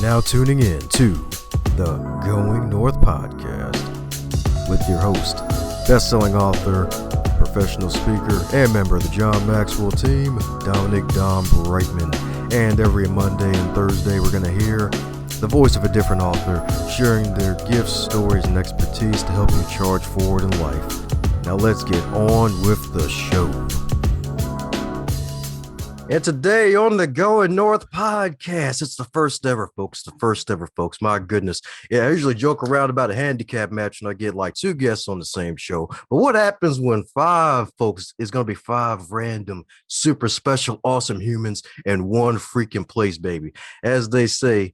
now tuning in to the Going North podcast with your host, bestselling author, professional speaker, and member of the John Maxwell team, Dominic Dom Brightman. And every Monday and Thursday, we're going to hear the voice of a different author sharing their gifts, stories, and expertise to help you charge forward in life. Now let's get on with the show. And today on the Going North podcast, it's the first ever, folks. My goodness. Yeah, I usually joke around about a handicap match and I get like 2 guests on the same show. But what happens when 5 folks is going to be 5 random, super special, awesome humans in one freaking place, baby? As they say,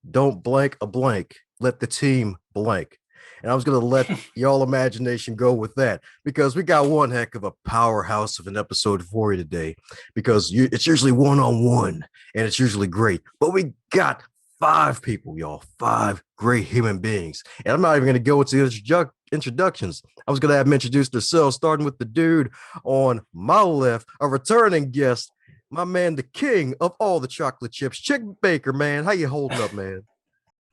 don't blank a blank. Let the team blank. And I was going to let y'all imagination go with that because we got one heck of a powerhouse of an episode for you today because it's usually one-on-one and it's usually great. But we got 5 people, y'all, 5 great human beings. And I'm not even going to go into the introductions. I was going to have them introduce themselves, starting with the dude on my left, a returning guest, my man, the king of all the chocolate chips, Chick Baker, man. How you holding up, man?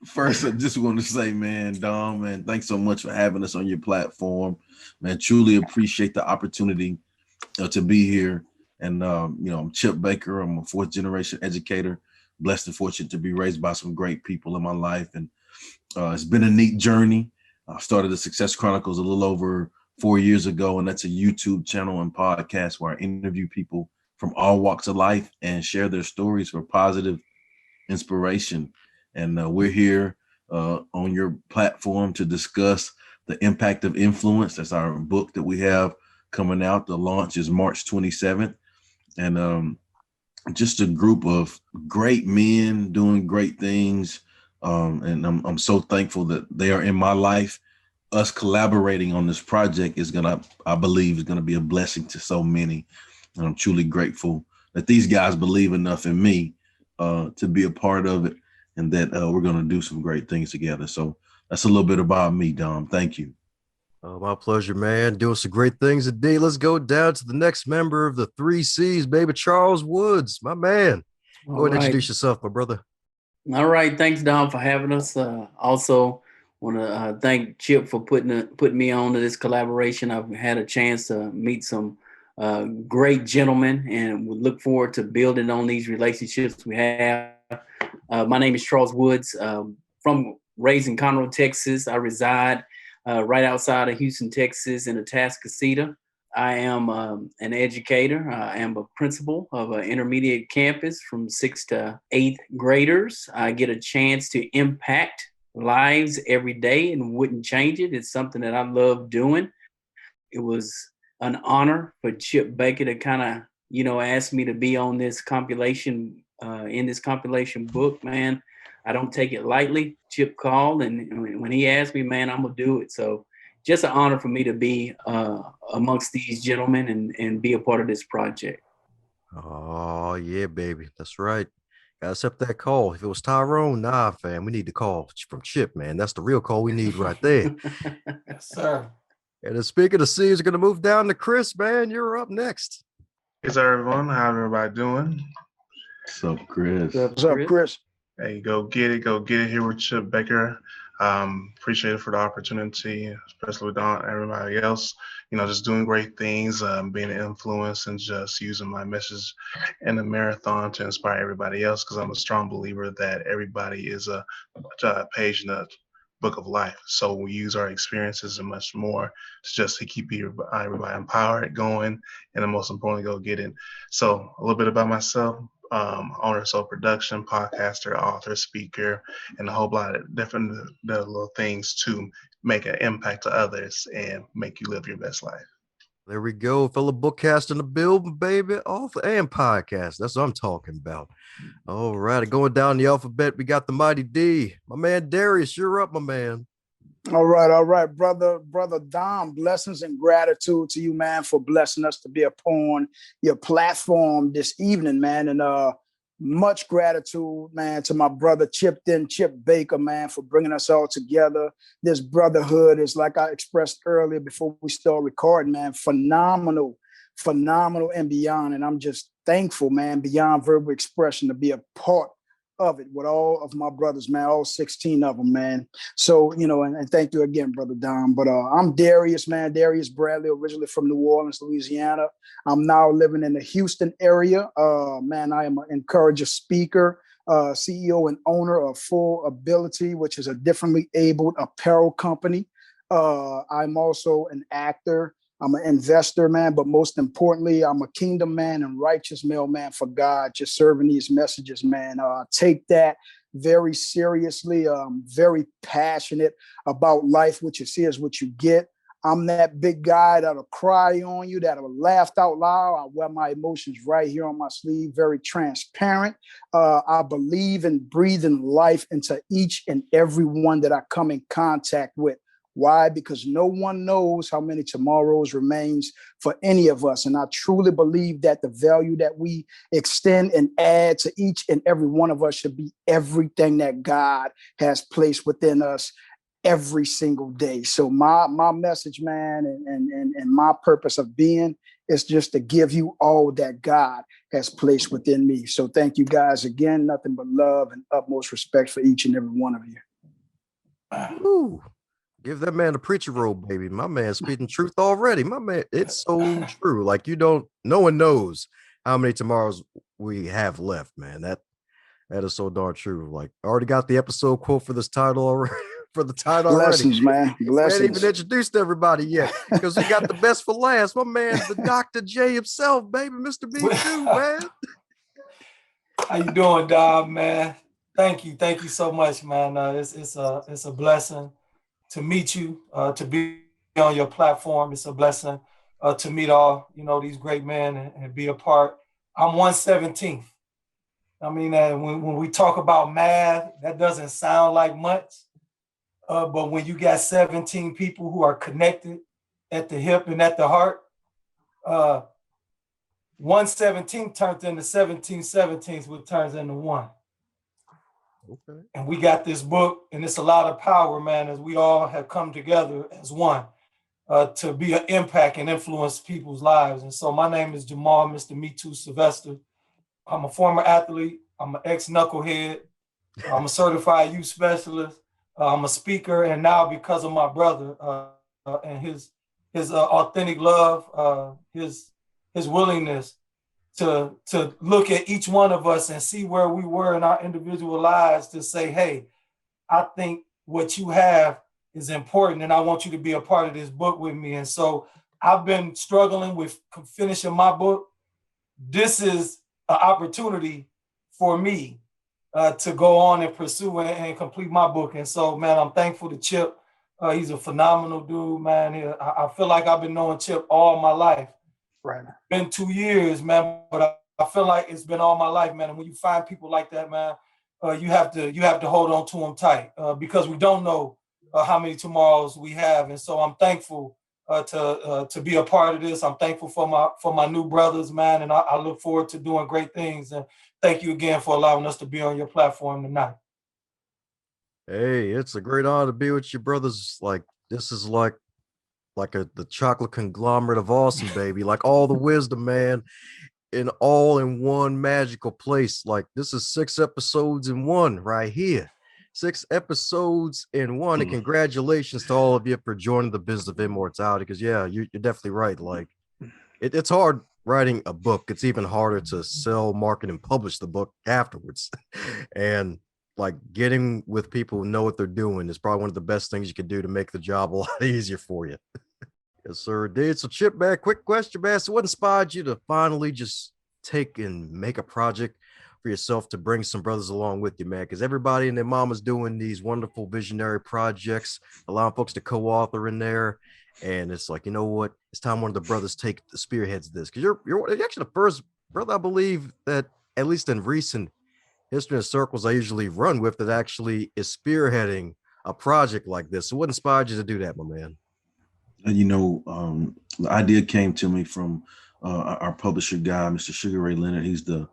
First, I just want to say, man, Dom, man, thanks so much for having us on your platform. Man, truly appreciate the opportunity to be here. And, I'm Chip Baker. I'm a 4th generation educator, blessed and fortunate to be raised by some great people in my life. And it's been a neat journey. I started the Success Chronicles a little over 4 years ago, and that's a YouTube channel and podcast where I interview people from all walks of life and share their stories for positive inspiration. And we're here on your platform to discuss The Impact of Influence. That's our book that we have coming out. The launch is March 27th. And just a group of great men doing great things. And I'm so thankful that they are in my life. Us collaborating on this project I believe is going to be a blessing to so many. And I'm truly grateful that these guys believe enough in me to be a part of it. And that we're going to do some great things together. So that's a little bit about me, Dom. Thank you. Oh, my pleasure, man. Doing some great things today. Let's go down to the next member of the 3 C's, baby, Charles Woods, my man. Go ahead and introduce yourself, my brother. All right. Thanks, Dom, for having us. Also, want to thank Chip for putting me on to this collaboration. I've had a chance to meet some great gentlemen, and we look forward to building on these relationships we have. My name is Charles Woods, raised in Conroe, Texas. I reside right outside of Houston, Texas in Atascocita. I am an educator. I am a principal of an intermediate campus from 6th to 8th graders. I get a chance to impact lives every day and wouldn't change it. It's something that I love doing. It was an honor for Chip Baker to kind of, ask me to be on this compilation in this compilation book, man. I don't take it lightly. Chip called, and when he asked me, man, I'm going to do it. So just an honor for me to be amongst these gentlemen and be a part of this project. Oh, yeah, baby. That's right. Got to accept that call. If it was Tyrone, nah, fam, we need the call from Chip, man. That's the real call we need right there. Yes, sir. And then speaking of C's, we're going to move down to Chris, man. You're up next. Hey, everyone. How everybody doing? What's up, Chris? What's up, Chris? Hey, go get it here with Chip Baker. Appreciate it for the opportunity, especially with Don and everybody else. Just doing great things, being an influence, and just using my message in the marathon to inspire everybody else. Because I'm a strong believer that everybody is a page in the book of life. So we use our experiences and much more to keep everybody empowered, going, and then most importantly, go get it. So a little bit about myself. Owner of Soul Production, podcaster, author, speaker, and a whole lot of different little things to make an impact to others and make you live your best life. There we go. Fellow bookcaster in the building, baby. Author and podcast. That's what I'm talking about. All right. Going down the alphabet, we got the Mighty D. My man, Darius, you're up, my man. All right, brother Dom, blessings and gratitude to you, man, for blessing us to be upon your platform this evening, man. And much gratitude, man, to my brother Chip Baker, man, for bringing us all together. This brotherhood is, like I expressed earlier before we start recording, man, phenomenal and beyond. And I'm just thankful, man, beyond verbal expression, to be a part of it with all of my brothers, man, all 16 of them, man. So, and thank you again, Brother Dom. But I'm Darius, man, Darius Bradley, originally from New Orleans, Louisiana. I'm now living in the Houston area. Man, I am an encourager speaker, CEO and owner of Full Ability, which is a differently abled apparel company. I'm also an actor. I'm an investor, man, but most importantly, I'm a kingdom man and righteous mailman for God, just serving these messages, man. Take that very seriously. Very passionate about life. What you see is what you get. I'm that big guy that'll cry on you, that'll laugh out loud. I wear my emotions right here on my sleeve, very transparent. I believe in breathing life into each and every one that I come in contact with. Why? Because no one knows how many tomorrows remains for any of us. And I truly believe that the value that we extend and add to each and every one of us should be everything that God has placed within us every single day. So my message, man, and my purpose of being is just to give you all that God has placed within me. So thank you guys again. Nothing but love and utmost respect for each and every one of you. Ooh. Give that man a preacher role, baby. My man's speaking truth already. My man, it's so true. Like no one knows how many tomorrows we have left, man. That is so darn true. Like I already got the episode quote for this title already. For the title Blessings, already. Man. Blessings. We ain't even introduced everybody yet because we got the best for last. My man, the Dr. J himself, baby, Mr. B2, man. How you doing, Dom, man? Thank you so much, man. It's a blessing to meet you, to be on your platform. It's a blessing to meet all, these great men and be a part. I'm 1/17. I mean, when we talk about math, that doesn't sound like much. But when you got 17 people who are connected at the hip and at the heart, 1/17 turns into 17/17, which turns into one. Okay. And we got this book, and it's a lot of power, man, as we all have come together as one to be an impact and influence people's lives. And so my name is Jeermal, Mr. Me Too Sylvester. I'm a former athlete. I'm an ex-knucklehead. I'm a certified youth specialist. I'm a speaker. And now because of my brother and his authentic love, his willingness to look at each one of us and see where we were in our individual lives to say, hey, I think what you have is important and I want you to be a part of this book with me. And so I've been struggling with finishing my book. This is an opportunity for me to go on and pursue and complete my book. And so, man, I'm thankful to Chip. He's a phenomenal dude, man. I feel like I've been knowing Chip all my life. Right. Been 2 years, man, but I feel like it's been all my life, man. And when you find people like that, man, you have to hold on to them tight because we don't know how many tomorrows we have. And so I'm thankful to be a part of this. I'm thankful for my new brothers, man, and I look forward to doing great things. And thank you again for allowing us to be on your platform tonight. Hey, it's a great honor to be with you, brothers. Like this is like the chocolate conglomerate of awesome, baby. Like all the wisdom, man, all in one magical place. Like this is 6 episodes in one right here. 6 episodes in one. And congratulations to all of you for joining the business of immortality. Because yeah, you're definitely right. Like it's hard writing a book. It's even harder to sell, market, and publish the book afterwards. And like getting with people who know what they're doing is probably one of the best things you can do to make the job a lot easier for you. Yes, sir, dude. So Chip, man, quick question, man. So what inspired you to finally just take and make a project for yourself to bring some brothers along with you, man? Because everybody and their mama's doing these wonderful visionary projects, allowing folks to co-author in there. And it's like, you know what? It's time one of the brothers take the spearheads of this. Because you're actually the first brother, I believe, that at least in recent history and circles I usually run with that actually is spearheading a project like this. So what inspired you to do that, my man? The idea came to me from our publisher guy, Mr. Sugar Ray Leonard. He's the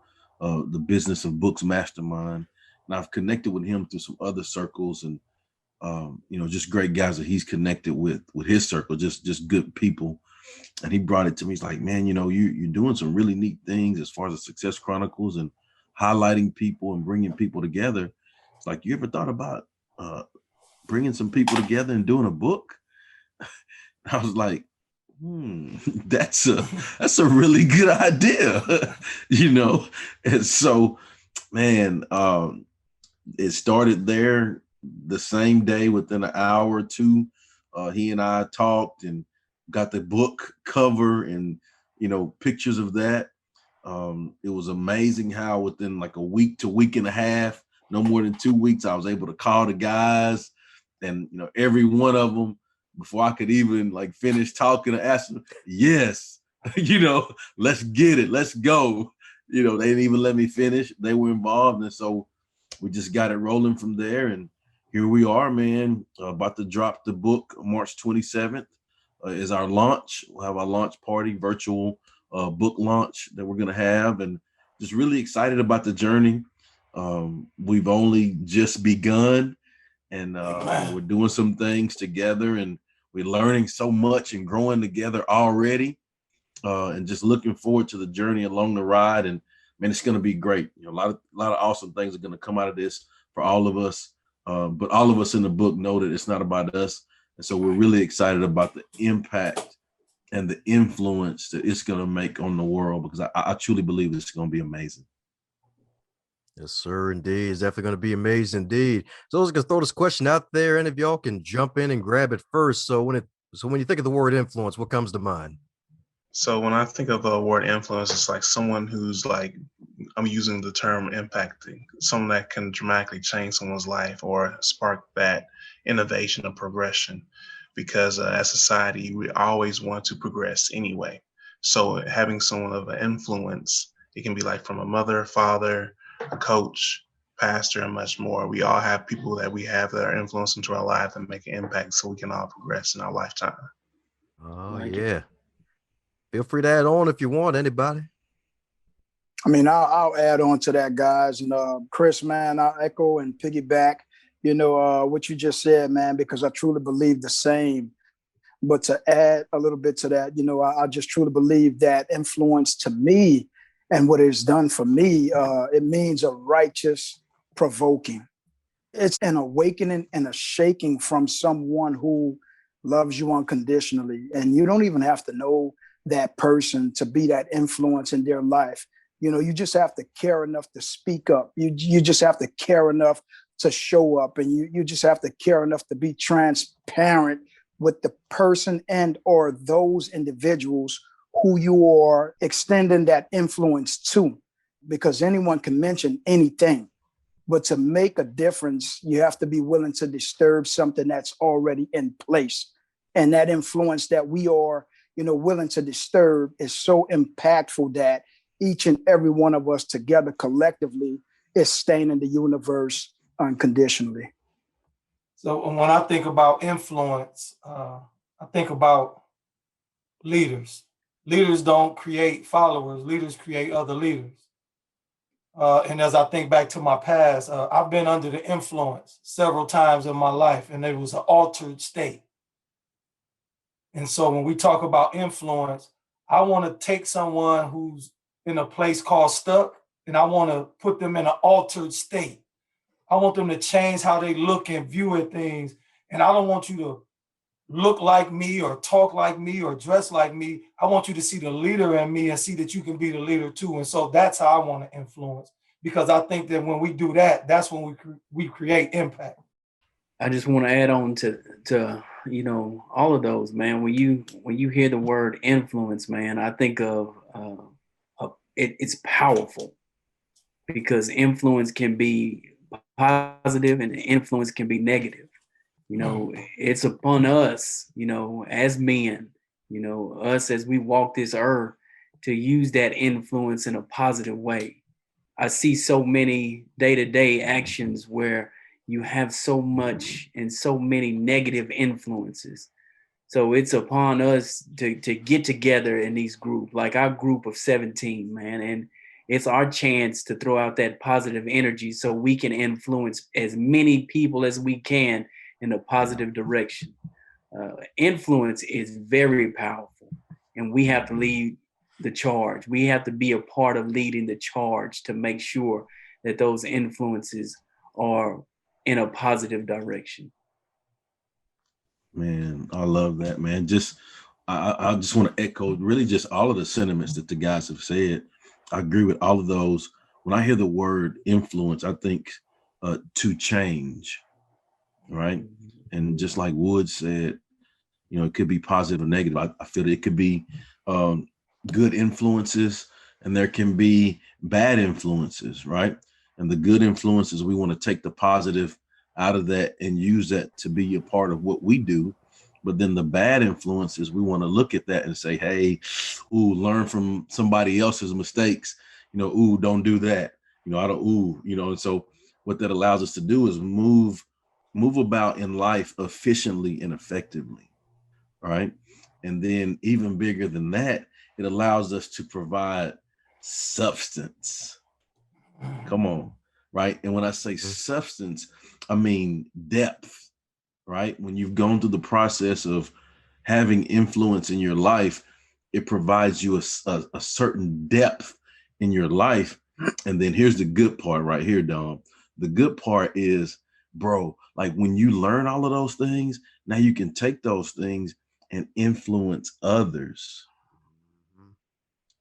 business of books mastermind. And I've connected with him through some other circles and, just great guys that he's connected with his circle, just good people. And he brought it to me. He's like, man, you're doing some really neat things as far as the Success Chronicles and highlighting people and bringing people together. It's like, you ever thought about bringing some people together and doing a book? I was like, that's a really good idea, you know? And so, man, it started there the same day. Within an hour or two, he and I talked and got the book cover and, you know, pictures of that. It was amazing how within like a week to week and a half, no more than 2 weeks, I was able to call the guys, and, you know, every one of them, before I could even like finish talking, and ask them, yes, you know, let's get it, let's go. You know, they didn't even let me finish. They were involved. And so we just got it rolling from there. And here we are, man, about to drop the book. March 27th is our launch. We'll have our launch party, virtual book launch that we're going to have, and just really excited about the journey. We've only just begun, and we're doing some things together, and we're learning so much and growing together already, and just looking forward to the journey along the ride. And man, it's going to be great. You know, a lot of awesome things are going to come out of this for all of us. But all of us in the book know that it's not about us. And so we're really excited about the impact and the influence that it's going to make on the world, because I truly believe it's going to be amazing. Yes, sir. Indeed. It's definitely going to be amazing indeed. So I was going to throw this question out there, and if y'all can jump in and grab it first. So when you think of the word influence, what comes to mind? So when I think of the word influence, it's like someone who's like, I'm using the term impacting, someone that can dramatically change someone's life or spark that innovation or progression. Because as society, we always want to progress anyway. So having someone of an influence, it can be like from a mother, father, a coach, pastor, and much more. We all have people that we have that are influenced into our life and make an impact, so we can all progress in our lifetime. Oh, yeah. Feel free to add on if you want, anybody. I mean, I'll add on to that, guys. And Chris, man, I'll echo and piggyback, what you just said, man, because I truly believe the same. But to add a little bit to that, I just truly believe that influence to me and what it's done for me, it means a righteous provoking. It's an awakening and a shaking from someone who loves you unconditionally. And you don't even have to know that person to be that influence in their life. You just have to care enough to speak up. You just have to care enough to show up, and you just have to care enough to be transparent with the person and or those individuals who you are extending that influence to, because anyone can mention anything. But to make a difference, you have to be willing to disturb something that's already in place. And that influence that we are, willing to disturb is so impactful that each and every one of us together collectively is staining the universe unconditionally. So when I think about influence, I think about leaders. Leaders don't create followers. Leaders create other leaders. And as I think back to my past, I've been under the influence several times in my life, and it was an altered state. And so when we talk about influence, I want to take someone who's in a place called stuck, and I want to put them in an altered state. I want them to change how they look and view at things. And I don't want you to look like me or talk like me or dress like me. I want you to see the leader in me and see that you can be the leader too. And so that's how I want to influence, because I think that when we do that, that's when we create impact. I just want to add on to all of those, man. When you hear the word influence, man, I think of it's powerful, because influence can be positive and influence can be negative. It's upon us, as men, us as we walk this earth, to use that influence in a positive way. I see so many day-to-day actions where you have so much and so many negative influences. So it's upon us to get together in these groups, like our group of 17, man. And it's our chance to throw out that positive energy so we can influence as many people as we can in a positive direction. Influence is very powerful, and we have to lead the charge. We have to be a part of leading the charge to make sure that those influences are in a positive direction. Man, I love that, man. I just want to echo really just all of the sentiments that the guys have said. I agree with all of those. When I hear the word influence, I think to change, right? And just like Wood said, it could be positive or negative. I feel that it could be good influences and there can be bad influences, right? And the good influences, we want to take the positive out of that and use that to be a part of what we do. But then the bad influences, we want to look at that and say, hey, learn from somebody else's mistakes. Don't do that. And so what that allows us to do is move about in life efficiently and effectively, right? And then even bigger than that, it allows us to provide substance. Come on, right? And when I say substance, I mean depth, right? When you've gone through the process of having influence in your life, it provides you a certain depth in your life. And then here's the good part right here, Dom. The good part is, bro, like when you learn all of those things, now you can take those things and influence others.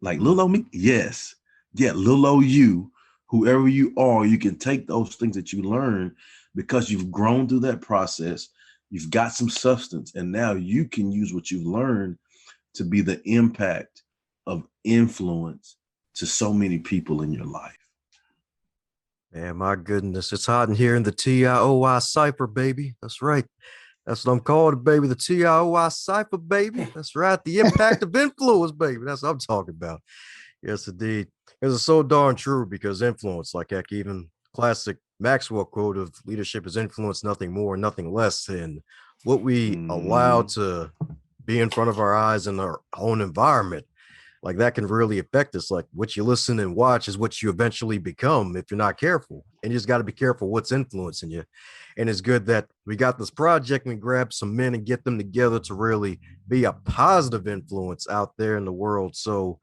Like little old me, yes. Yeah, little old you, whoever you are, you can take those things that you learn because you've grown through that process. You've got some substance, and now you can use what you've learned to be the impact of influence to so many people in your life. Man, my goodness, it's hot in here in the TIOI cipher, baby. That's right. That's what I'm calling it, baby. The TIOI cipher, baby. That's right. The impact of influence, baby. That's what I'm talking about. Yes, indeed. It's so darn true because influence, like heck, even classic Maxwell quote of leadership is influence, nothing more, nothing less than what we allow to be in front of our eyes in our own environment. Like that can really affect us. Like what you listen and watch is what you eventually become if you're not careful. And you just got to be careful what's influencing you. And it's good that we got this project and we grab some men and get them together to really be a positive influence out there in the world. So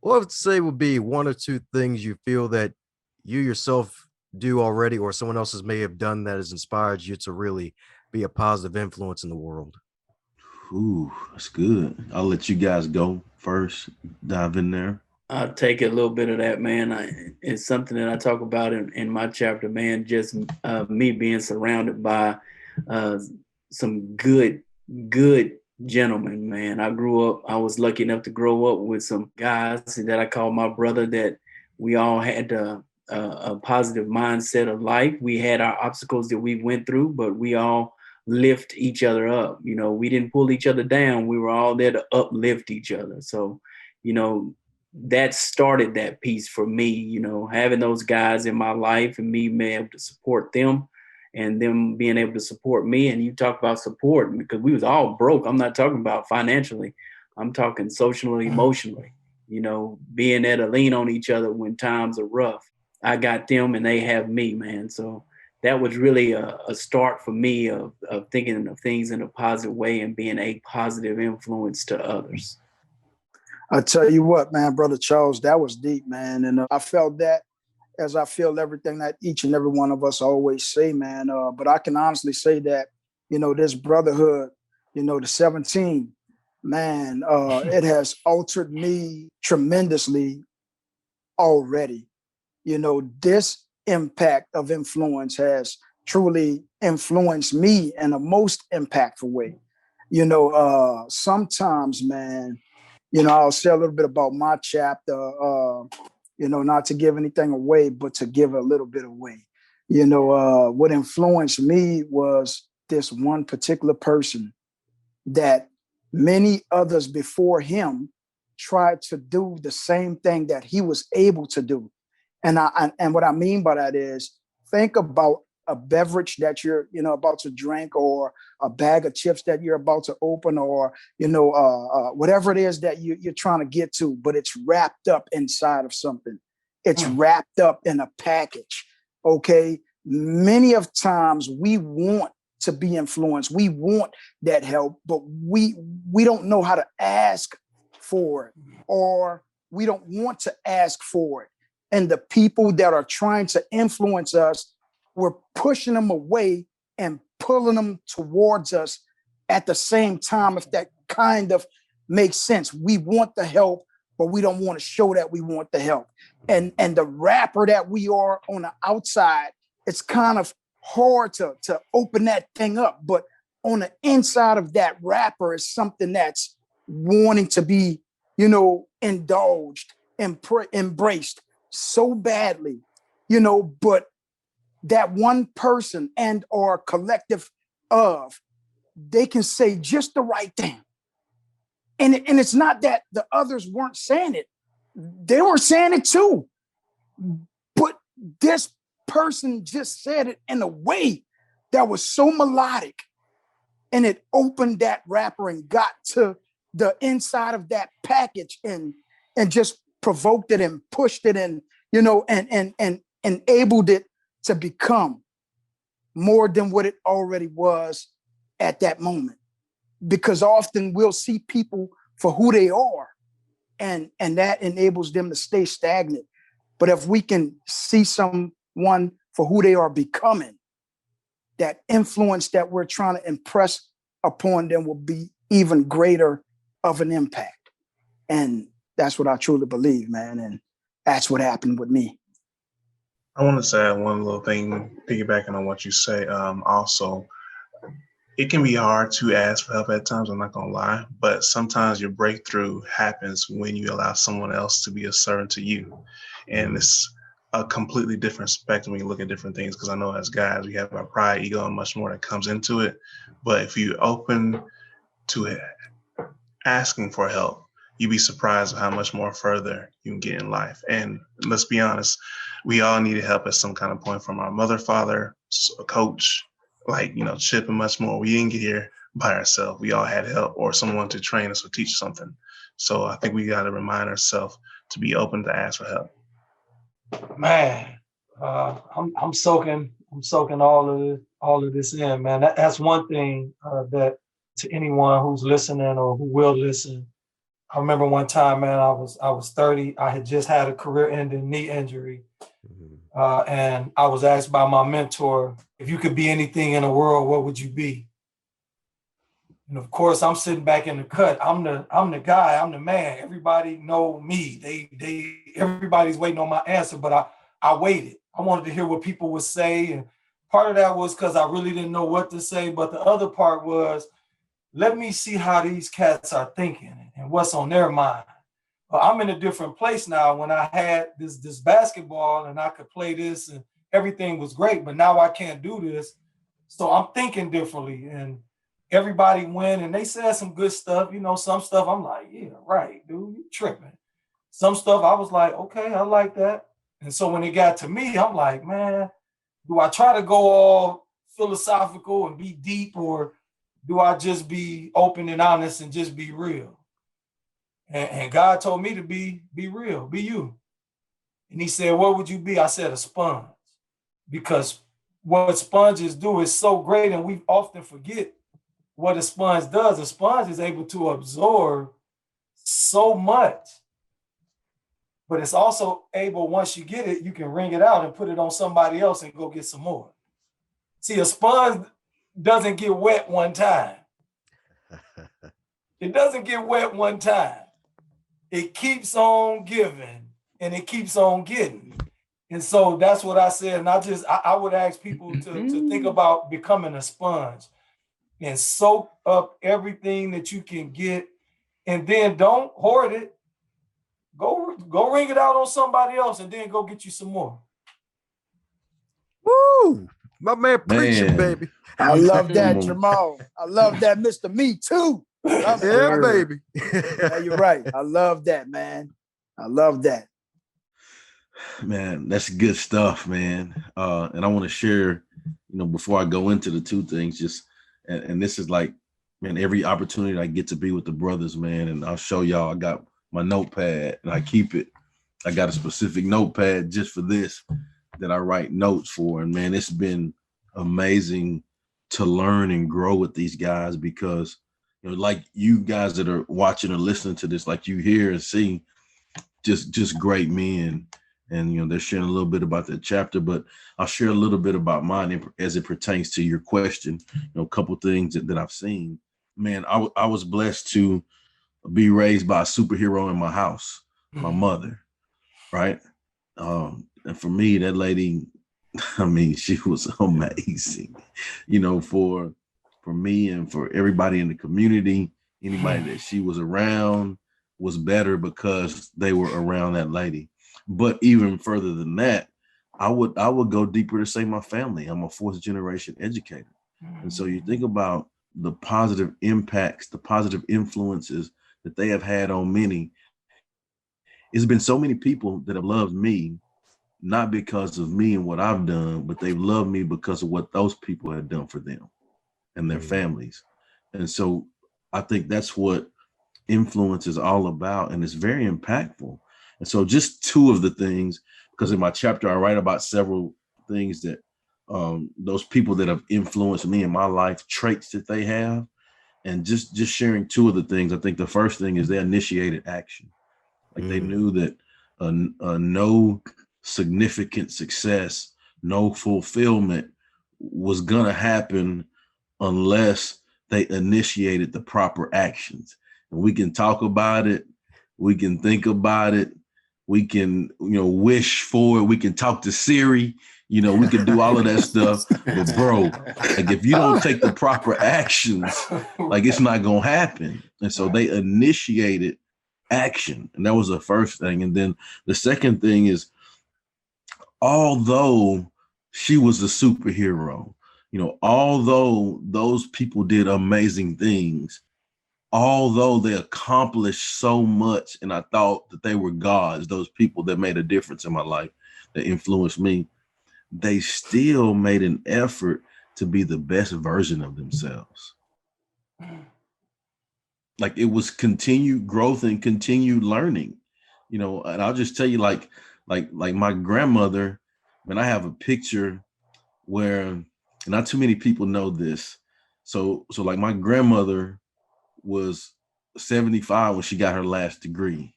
what I would say would be one or two things you feel that you yourself do already or someone else may have done that has inspired you to really be a positive influence in the world. Ooh, that's good. I'll let you guys go first. Dive in there. I'll take a little bit of that, man. It's something that I talk about in my chapter, man. Just me being surrounded by some good gentlemen, man. I was lucky enough to grow up with some guys that I call my brother, that we all had a positive mindset of life. We had our obstacles that we went through, but we all lift each other up. We didn't pull each other down. We were all there to uplift each other. So, that started that piece for me, having those guys in my life and me being able to support them and them being able to support me. And you talk about support because we was all broke. I'm not talking about financially. I'm talking socially, emotionally, being there to lean on each other when times are rough. I got them and they have me, man. So that was really a start for me of thinking of things in a positive way and being a positive influence to others. I tell you what, man, Brother Charles, that was deep, man. And I felt that as I feel everything that each and every one of us always say, man. But I can honestly say that, this brotherhood, the 17, man, it has altered me tremendously already. This impact of influence has truly influenced me in a most impactful way. Sometimes, man, I'll say a little bit about my chapter, not to give anything away, but to give a little bit away. What influenced me was this one particular person that many others before him tried to do the same thing that he was able to do. And what I mean by that is, think about a beverage that you're, about to drink, or a bag of chips that you're about to open, or, whatever it is that you're trying to get to, but it's wrapped up inside of something. It's wrapped up in a package. Okay. Many of times we want to be influenced. We want that help, but we don't know how to ask for it, or we don't want to ask for it. And the people that are trying to influence us, we're pushing them away and pulling them towards us at the same time, if that kind of makes sense. We want the help, but we don't want to show that we want the help. And the rapper that we are on the outside, it's kind of hard to open that thing up. But on the inside of that rapper is something that's wanting to be, indulged and embraced so badly, but that one person and or collective of, they can say just the right thing. And it's not that the others weren't saying it. They were saying it too. But this person just said it in a way that was so melodic, and it opened that rapper and got to the inside of that package and just provoked it and pushed it and enabled it to become more than what it already was at that moment. Because often we'll see people for who they are, and that enables them to stay stagnant. But if we can see someone for who they are becoming, that influence that we're trying to impress upon them will be even greater of an impact. And that's what I truly believe, man. And that's what happened with me. I want to say one little thing, piggybacking on what you say. Also, it can be hard to ask for help at times, I'm not going to lie, but sometimes your breakthrough happens when you allow someone else to be a servant to you. And it's a completely different spectrum when you look at different things, because I know as guys, we have our pride, ego, and much more that comes into it. But if you open to it, asking for help, you'd be surprised at how much more further you can get in life. And let's be honest, we all needed help at some kind of point, from our mother, father, a coach, Chip, and much more. We didn't get here by ourselves. We all had help or someone to train us or teach something. So I think we got to remind ourselves to be open to ask for help. Man, I'm soaking all of this in, man. That's one thing that to anyone who's listening or who will listen. I remember one time, man, I was 30. I had just had a career-ending knee injury. And I was asked by my mentor, if you could be anything in the world, what would you be? And of course, I'm sitting back in the cut. I'm the guy. I'm the man. Everybody know me. Everybody's waiting on my answer, but I waited. I wanted to hear what people would say. And part of that was because I really didn't know what to say. But the other part was, let me see how these cats are thinking and what's on their mind. I'm in a different place now. When I had this basketball and I could play this and everything was great, but now I can't do this. So I'm thinking differently, and everybody went and they said some good stuff. Some stuff I'm like, yeah, right, dude, you tripping. Some stuff I was like, okay, I like that. And so when it got to me, I'm like, man, do I try to go all philosophical and be deep, or do I just be open and honest and just be real? And God told me to be real, be you. And he said, what would you be? I said, a sponge. Because what sponges do is so great, and we often forget what a sponge does. A sponge is able to absorb so much, but it's also able, once you get it, you can wring it out and put it on somebody else and go get some more. See, a sponge doesn't get wet one time. It doesn't get wet one time. It keeps on giving and it keeps on getting. And so that's what I said. And I would ask people to think about becoming a sponge and soak up everything that you can get, and then don't hoard it. Go wring it out on somebody else, and then go get you some more. Woo! My man preaching, baby. I love that, Jeermal. I love that, Mr. Me Too. Yeah, baby. Yeah, you're right. I love that, man. I love that. Man, that's good stuff, man. And I want to share, before I go into the two things, and this is like, man, every opportunity I get to be with the brothers, man, and I'll show y'all, I got my notepad and I keep it. I got a specific notepad just for this that I write notes for. And man, it's been amazing to learn and grow with these guys, because like you guys that are watching or listening to this, like you hear and see just great men. And, they're sharing a little bit about that chapter, but I'll share a little bit about mine as it pertains to your question. A couple things that I've seen. Man, I was blessed to be raised by a superhero in my house, my mother, right? And for me, that lady, I mean, she was amazing, for me and for everybody in the community. Anybody that she was around was better because they were around that lady. But even further than that, I would go deeper to say my family. I'm a fourth generation educator. And so you think about the positive impacts, the positive influences that they have had on many. It's been so many people that have loved me, not because of me and what I've done, but they've loved me because of what those people have done for them and their families. And so I think that's what influence is all about, and it's very impactful. And so just two of the things, because in my chapter I write about several things that those people that have influenced me in my life, traits that they have, and just sharing two of the things. I think the first thing is they initiated action. Like they knew that no significant success, no fulfillment was gonna happen unless they initiated the proper actions. And we can talk about it, we can think about it, we can, wish for it, we can talk to Siri, we can do all of that stuff. But bro, like if you don't take the proper actions, like it's not gonna happen. And so they initiated action. And that was the first thing. And then the second thing is, although she was a superhero, although those people did amazing things, although they accomplished so much, and I thought that they were gods, those people that made a difference in my life, that influenced me, they still made an effort to be the best version of themselves. Like it was continued growth and continued learning, and I'll just tell you, like my grandmother, when I have a picture where not too many people know this. So like my grandmother was 75 when she got her last degree.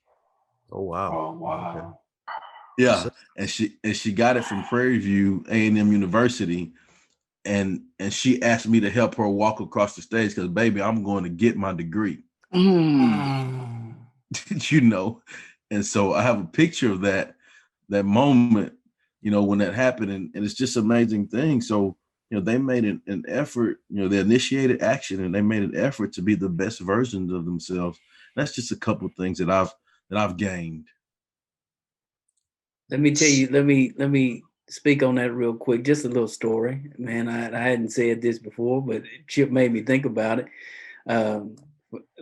Oh, wow. Oh, wow. Okay. Yeah. And she got it from Prairie View A&M University. And she asked me to help her walk across the stage because, baby, I'm going to get my degree. And so I have a picture of that moment, when that happened. And it's just an amazing thing. So, they made an effort, they initiated action, and they made an effort to be the best versions of themselves. That's just a couple of things that I've gained. Let me tell you, let me speak on that real quick. Just a little story, man. I hadn't said this before, but Chip made me think about it.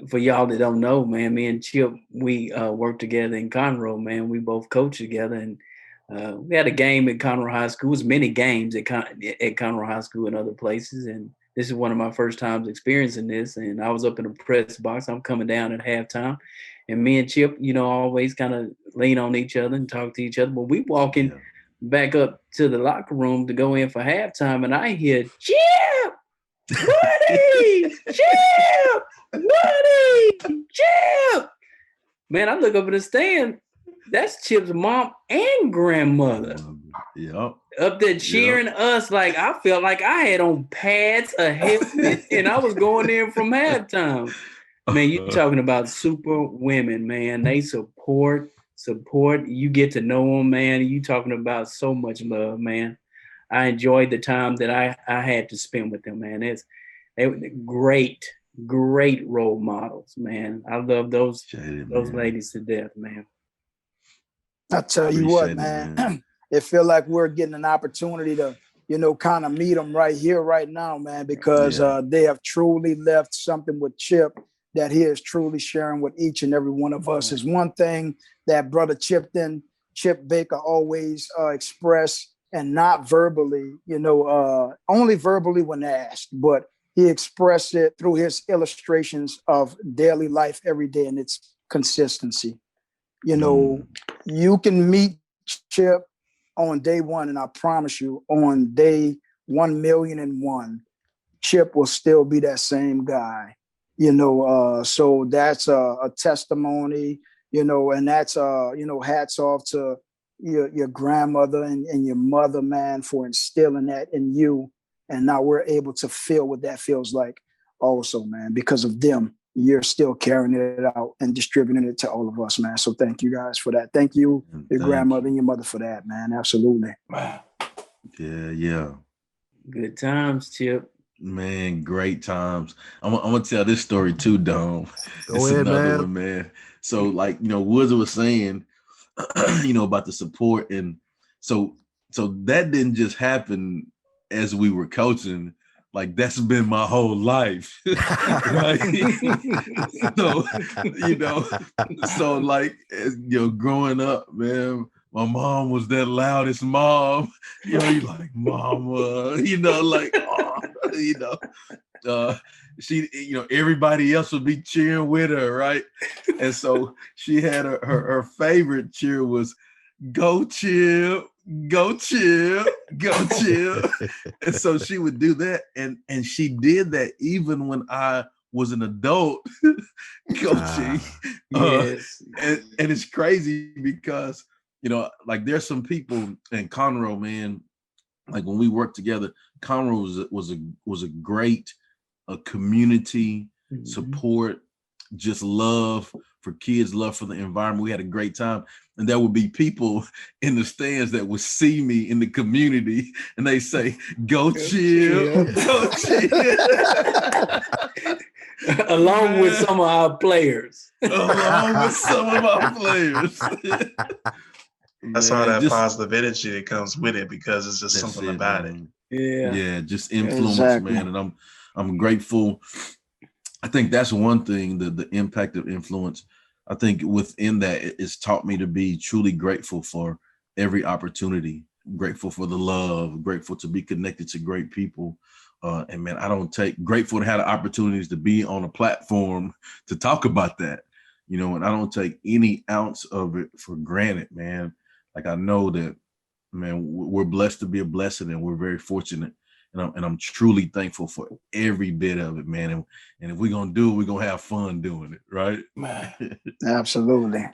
For y'all that don't know, man, me and Chip, we worked together in Conroe, man. We both coached together, and we had a game at Conroe High School. It was many games at Conroe High School and other places, and this is one of my first times experiencing this. And I was up in the press box. I'm coming down at halftime, and me and Chip, always kind of lean on each other and talk to each other. But we walking back up to the locker room to go in for halftime, and I hear Chip, Woody, Chip, Woody, Chip. Man, I look up in the stand. That's Chip's mom and grandmother. Yep. Up there cheering us. Like I felt like I had on pads, a helmet, and I was going in from halftime. Man, you talking about super women, man. They support. You get to know them, man. You talking about so much love, man. I enjoyed the time that I had to spend with them, man. They were great role models, man. I love those ladies to death, man. I tell you what, man, it feel like we're getting an opportunity to, kind of meet them right here, right now, man, because they have truly left something with Chip that he is truly sharing with each and every one of us. Is one thing that brother Chip Baker always expressed, and not verbally, only verbally when asked, but he expressed it through his illustrations of daily life every day, and its consistency. You can meet Chip on day one, and I promise you, on day 1,000,001, Chip will still be that same guy. So that's a testimony, and that's hats off to your grandmother and your mother, man, for instilling that in you. And now we're able to feel what that feels like also, man. Because of them, you're still carrying it out and distributing it to all of us, man. So thank you guys for that. Thank you, your grandmother and your mother, for that, man. Absolutely. Yeah. Good times, Chip. Man, great times. I'm gonna tell this story too, Dom. Go ahead, another man. one, man. So, like, Woods was saying, about the support, and so that didn't just happen as we were coaching. Like, that's been my whole life, right? So like, growing up, man, my mom was that loudest mom. You like, mama, like, she, everybody else would be cheering with her, right? And so she had her favorite cheer was "Go Chip, go Chip, go Chip." And so she would do that, and she did that even when I was an adult coaching. Yes. And it's crazy because like, there's some people in Conroe, man. Like, when we worked together, Conroe was a great community support, just love for kids, love for the environment. We had a great time. And there would be people in the stands that would see me in the community, and they say, "Go Chip, go Chip." Along with some of our players. That's all that positive energy that comes with it, because it's just something about it. Yeah, just influence, man. And I'm grateful. I think that's one thing, the impact of influence. I think within that, it's taught me to be truly grateful for every opportunity, grateful for the love, grateful to be connected to great people. And man, I don't take grateful to have the opportunities to be on a platform to talk about that, and I don't take any ounce of it for granted, man. Like, I know that, man, we're blessed to be a blessing, and we're very fortunate. And I'm truly thankful for every bit of it, man. And if we're gonna do it, we're gonna have fun doing it, right? Absolutely.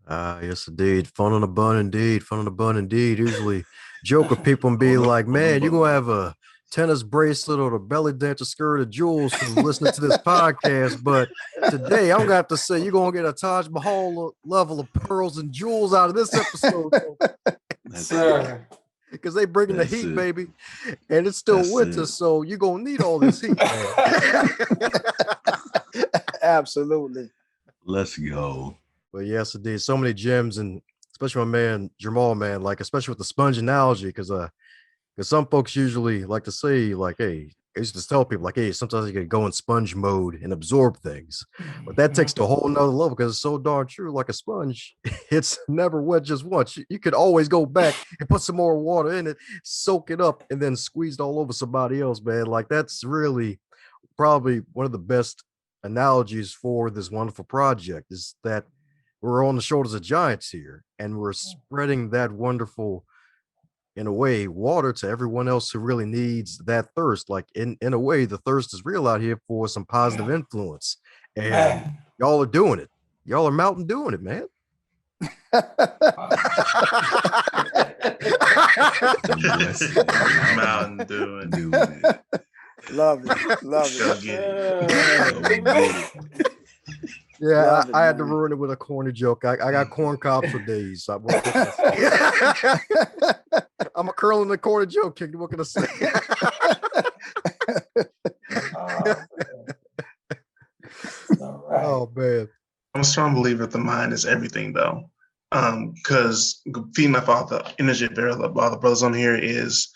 Yes, indeed. Fun on the bun, indeed. Fun on the bun, indeed. Usually joke with people and be like, man, you're gonna have a tennis bracelet or the belly dancer skirt of jewels from listening to this podcast. But today I'm gonna have to say you're gonna get a Taj Mahal level of pearls and jewels out of this episode. Sir. Because they bringing the heat, baby, and it's still winter, so you're gonna need all this heat, man. Absolutely. Let's go. But yes, indeed, so many gems, and especially my man Jeermal, man, like, especially with the sponge analogy, because some folks usually like to say, like, hey, I used to tell people, like, hey, sometimes you can go in sponge mode and absorb things, but that takes to a whole nother level, because it's so darn true. Like a sponge, it's never wet just once. You could always go back and put some more water in it, soak it up, and then squeeze it all over somebody else, man. Like, that's really probably one of the best analogies for this wonderful project, is that we're on the shoulders of giants here, and we're spreading that wonderful, in a way, water to everyone else who really needs that thirst. Like, in a way, the thirst is real out here for some positive influence, and y'all are doing it. Y'all are Mountain doing it, man. Mountain doing it. Love it. Yeah, I had to ruin it with a corny joke. I got corn cobs for days. I'm a curl in the corner joke, kid. What can I say? Oh, man. I'm a strong believer that the mind is everything, though. Because feeding my father, energy of all the brothers on here, is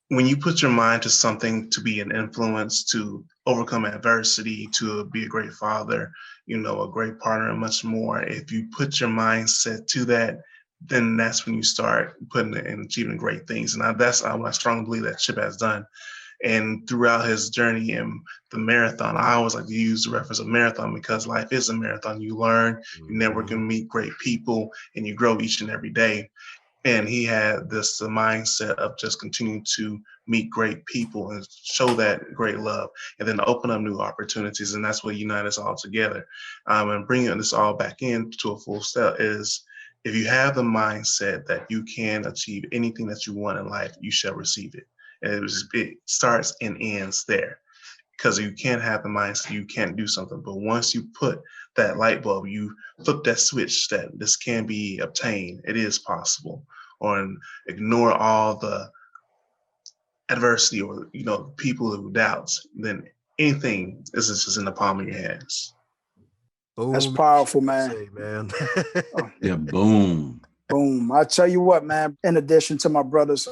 when you put your mind to something, to be an influence, to overcome adversity, to be a great father, a great partner, and much more. If you put your mindset to that, then that's when you start putting it and achieving great things. And that's what I strongly believe that Chip has done. And throughout his journey in the marathon, I always like to use the reference of marathon, because life is a marathon. You learn, you network and meet great people, and you grow each and every day. And he had this mindset of just continuing to meet great people and show that great love, and then open up new opportunities. And that's what united us all together. And bringing this all back into a full step is, if you have the mindset that you can achieve anything that you want in life, you shall receive it. And it starts and ends there. Because you can't have the mindset you can't do something. But once you put that light bulb, you flip that switch that this can be obtained, it is possible. Or ignore all the adversity or people who doubts, then anything is just in the palm of your hands. Boom. That's powerful, man. Say, man. Yeah, boom. Boom. I tell you what, man, in addition to my brothers,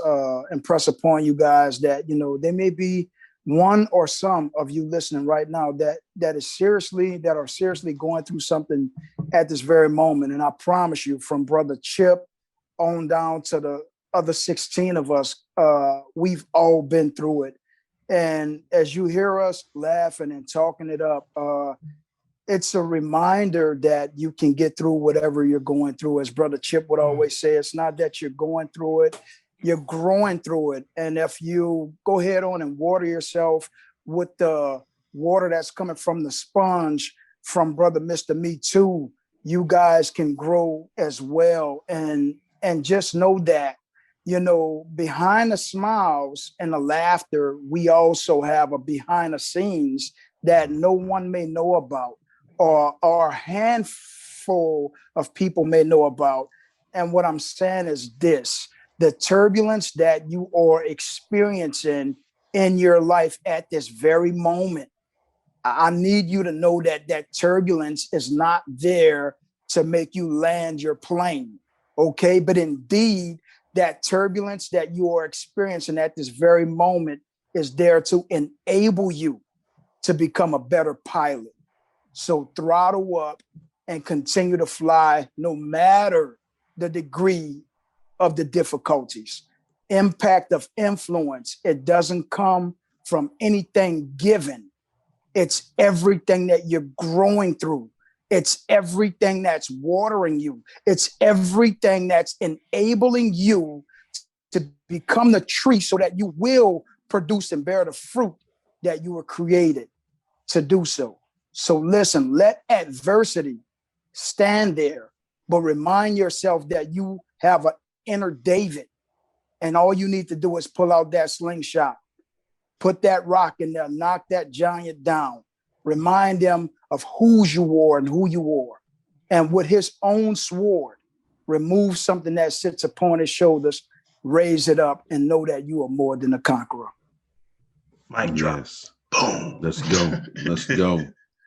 impress upon you guys that, there may be one or some of you listening right now that are seriously going through something at this very moment. And I promise you, from Brother Chip on down to the other 16 of us, we've all been through it. And as you hear us laughing and talking it up, it's a reminder that you can get through whatever you're going through. As Brother Chip would always say, it's not that you're going through it, you're growing through it. And if you go ahead on and water yourself with the water that's coming from the sponge from Brother Mr. Me Too, you guys can grow as well. And just know that, behind the smiles and the laughter, we also have a behind the scenes that no one may know about, or a handful of people may know about. And what I'm saying is this: the turbulence that you are experiencing in your life at this very moment, I need you to know that that turbulence is not there to make you land your plane, okay? But indeed, that turbulence that you are experiencing at this very moment is there to enable you to become a better pilot. So throttle up and continue to fly no matter the degree of the difficulties. Impact of influence, it doesn't come from anything given. It's everything that you're growing through. It's everything that's watering you. It's everything that's enabling you to become the tree so that you will produce and bear the fruit that you were created to do so. So listen, let adversity stand there, but remind yourself that you have an inner David, and all you need to do is pull out that slingshot, put that rock in there, knock that giant down, remind them of whose you are and who you are. And with his own sword, remove something that sits upon his shoulders, raise it up, and know that you are more than a conqueror. Mic drop. Yes. Boom. Let's go. Let's go.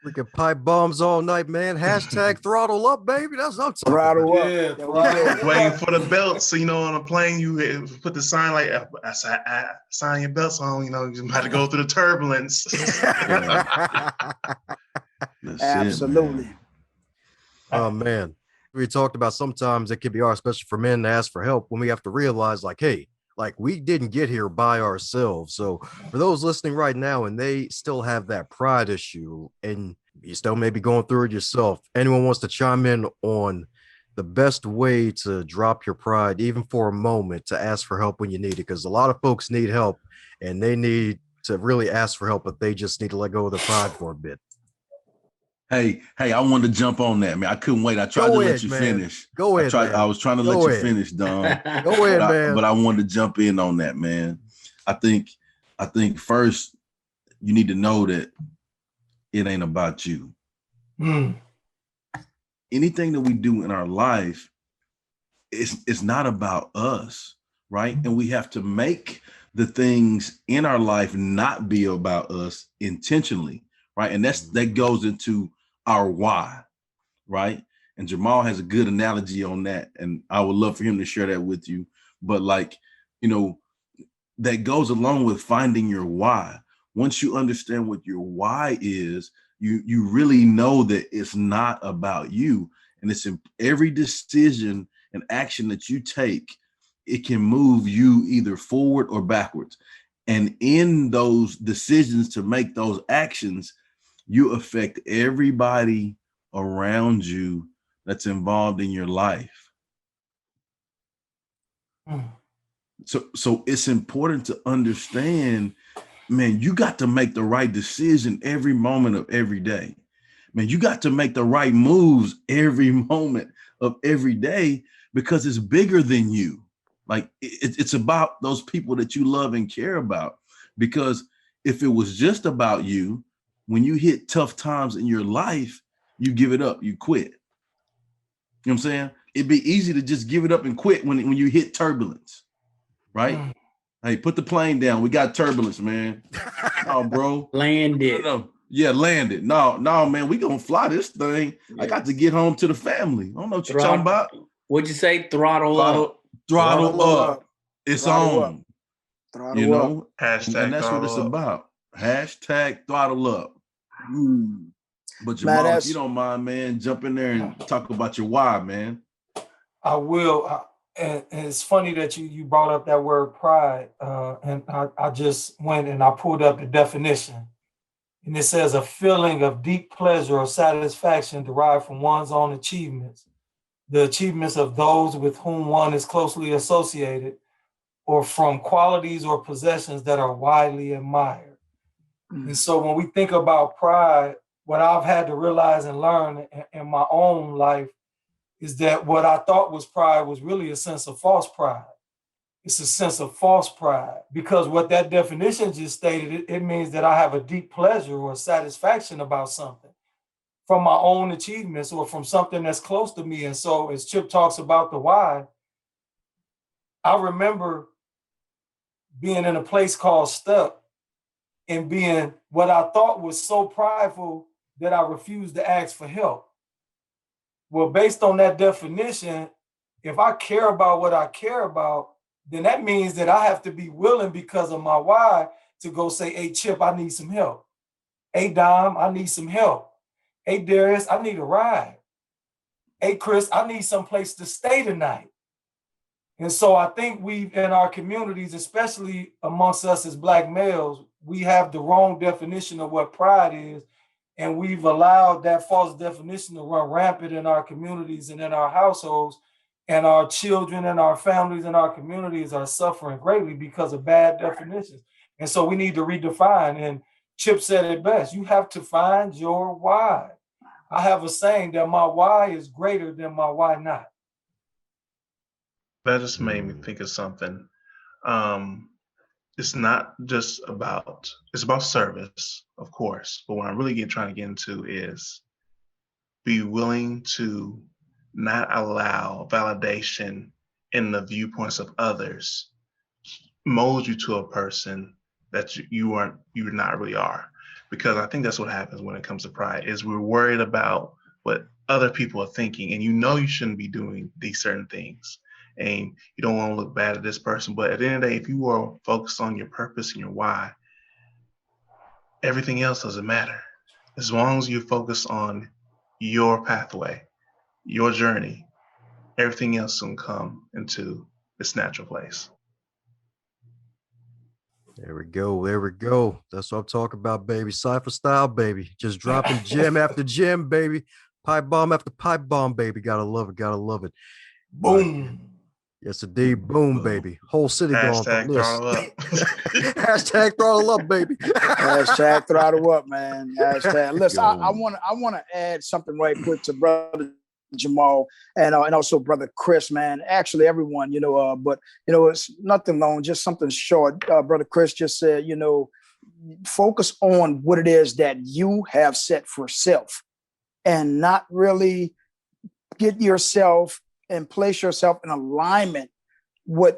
We can pipe bombs all night, man. Hashtag throttle up, baby. That's what I'm talking about. Throttle up. Yeah, There we go. Waiting for the belt. So, on a plane, you put the sign like, I sign your belts on, you're about to go through the turbulence. That's Absolutely. it, man. Oh, man. We talked about sometimes it can be hard, especially for men, to ask for help when we have to realize, like, hey, like, we didn't get here by ourselves. So for those listening right now and they still have that pride issue and you still may be going through it yourself, anyone wants to chime in on the best way to drop your pride, even for a moment, to ask for help when you need it? Because a lot of folks need help and they need to really ask for help, but they just need to let go of their pride for a bit. Hey, I wanted to jump on that, man. I couldn't wait. I tried to let you finish. Go ahead, man. I was trying to let you finish, Don. Go ahead, man. But I wanted to jump in on that, man. I think first you need to know that it ain't about you. Anything that we do in our life is not about us, right? And we have to make the things in our life not be about us intentionally, right? And that goes into our why, right? And Jeermal has a good analogy on that, and I would love for him to share that with you. But that goes along with finding your why. Once you understand what your why is, you really know that it's not about you. And it's in every decision and action that you take, it can move you either forward or backwards. And in those decisions to make those actions, you affect everybody around you that's involved in your life. So it's important to understand, man, you got to make the right decision every moment of every day. Man, you got to make the right moves every moment of every day, because it's bigger than you. Like it's about those people that you love and care about. Because if it was just about you, when you hit tough times in your life, you give it up, you quit. You know what I'm saying? It'd be easy to just give it up and quit when you hit turbulence, right? Hey, put the plane down. We got turbulence, man. Oh, bro. Land it. No. Yeah, land it. No, man, we gonna fly this thing. Yeah. I got to get home to the family. I don't know what you're talking about. What'd you say? Throttle up. Throttle up. It's throttle on. Throttle you know, up. And that's what it's about. Hashtag throttle up. But Jeermal, if you don't mind, man, jump in there and talk about your why, man. I will. And it's funny that you brought up that word pride. And I just went and I pulled up the definition. And it says a feeling of deep pleasure or satisfaction derived from one's own achievements, the achievements of those with whom one is closely associated, or from qualities or possessions that are widely admired. And so when we think about pride, what I've had to realize and learn in my own life is that what I thought was pride was really a sense of false pride. It's a sense of false pride, because what that definition just stated, it means that I have a deep pleasure or satisfaction about something from my own achievements or from something that's close to me. And so as Chip talks about the why, I remember being in a place called Stuck and being what I thought was so prideful that I refused to ask for help. Well, based on that definition, if I care about what I care about, then that means that I have to be willing, because of my why, to go say, hey, Chip, I need some help. Hey, Dom, I need some help. Hey, Darius, I need a ride. Hey, Chris, I need some place to stay tonight. And so I think we, in our communities, especially amongst us as Black males, we have the wrong definition of what pride is. And we've allowed that false definition to run rampant in our communities and in our households. And our children and our families and our communities are suffering greatly because of bad definitions. And so we need to redefine. And Chip said it best. You have to find your why. I have a saying that my why is greater than my why not. That just made me think of something. It's not just about, it's about service, of course. But what I'm really trying to get into is be willing to not allow validation in the viewpoints of others mold you to a person that you not really are. Because I think that's what happens when it comes to pride, is we're worried about what other people are thinking, and you shouldn't be doing these certain things, and you don't want to look bad at this person. But at the end of the day, if you are focused on your purpose and your why, everything else doesn't matter. As long as you focus on your pathway, your journey, everything else will come into its natural place. There we go. There we go. That's what I'm talking about, baby. Cypher style, baby. Just dropping gem after gem, baby. Pipe bomb after pipe bomb, baby. Gotta love it. Gotta love it. Boom. Yes, indeed. Boom, baby. Whole city going on the list. Throttle up. Hashtag throttle up, baby. Hashtag throttle up, man. Hashtag. Listen, I want to add something right quick to brother Jeermal and also brother Chris, man. Actually, everyone, but it's nothing long, just something short. Brother Chris just said, focus on what it is that you have set for self, and not really get yourself and place yourself in alignment with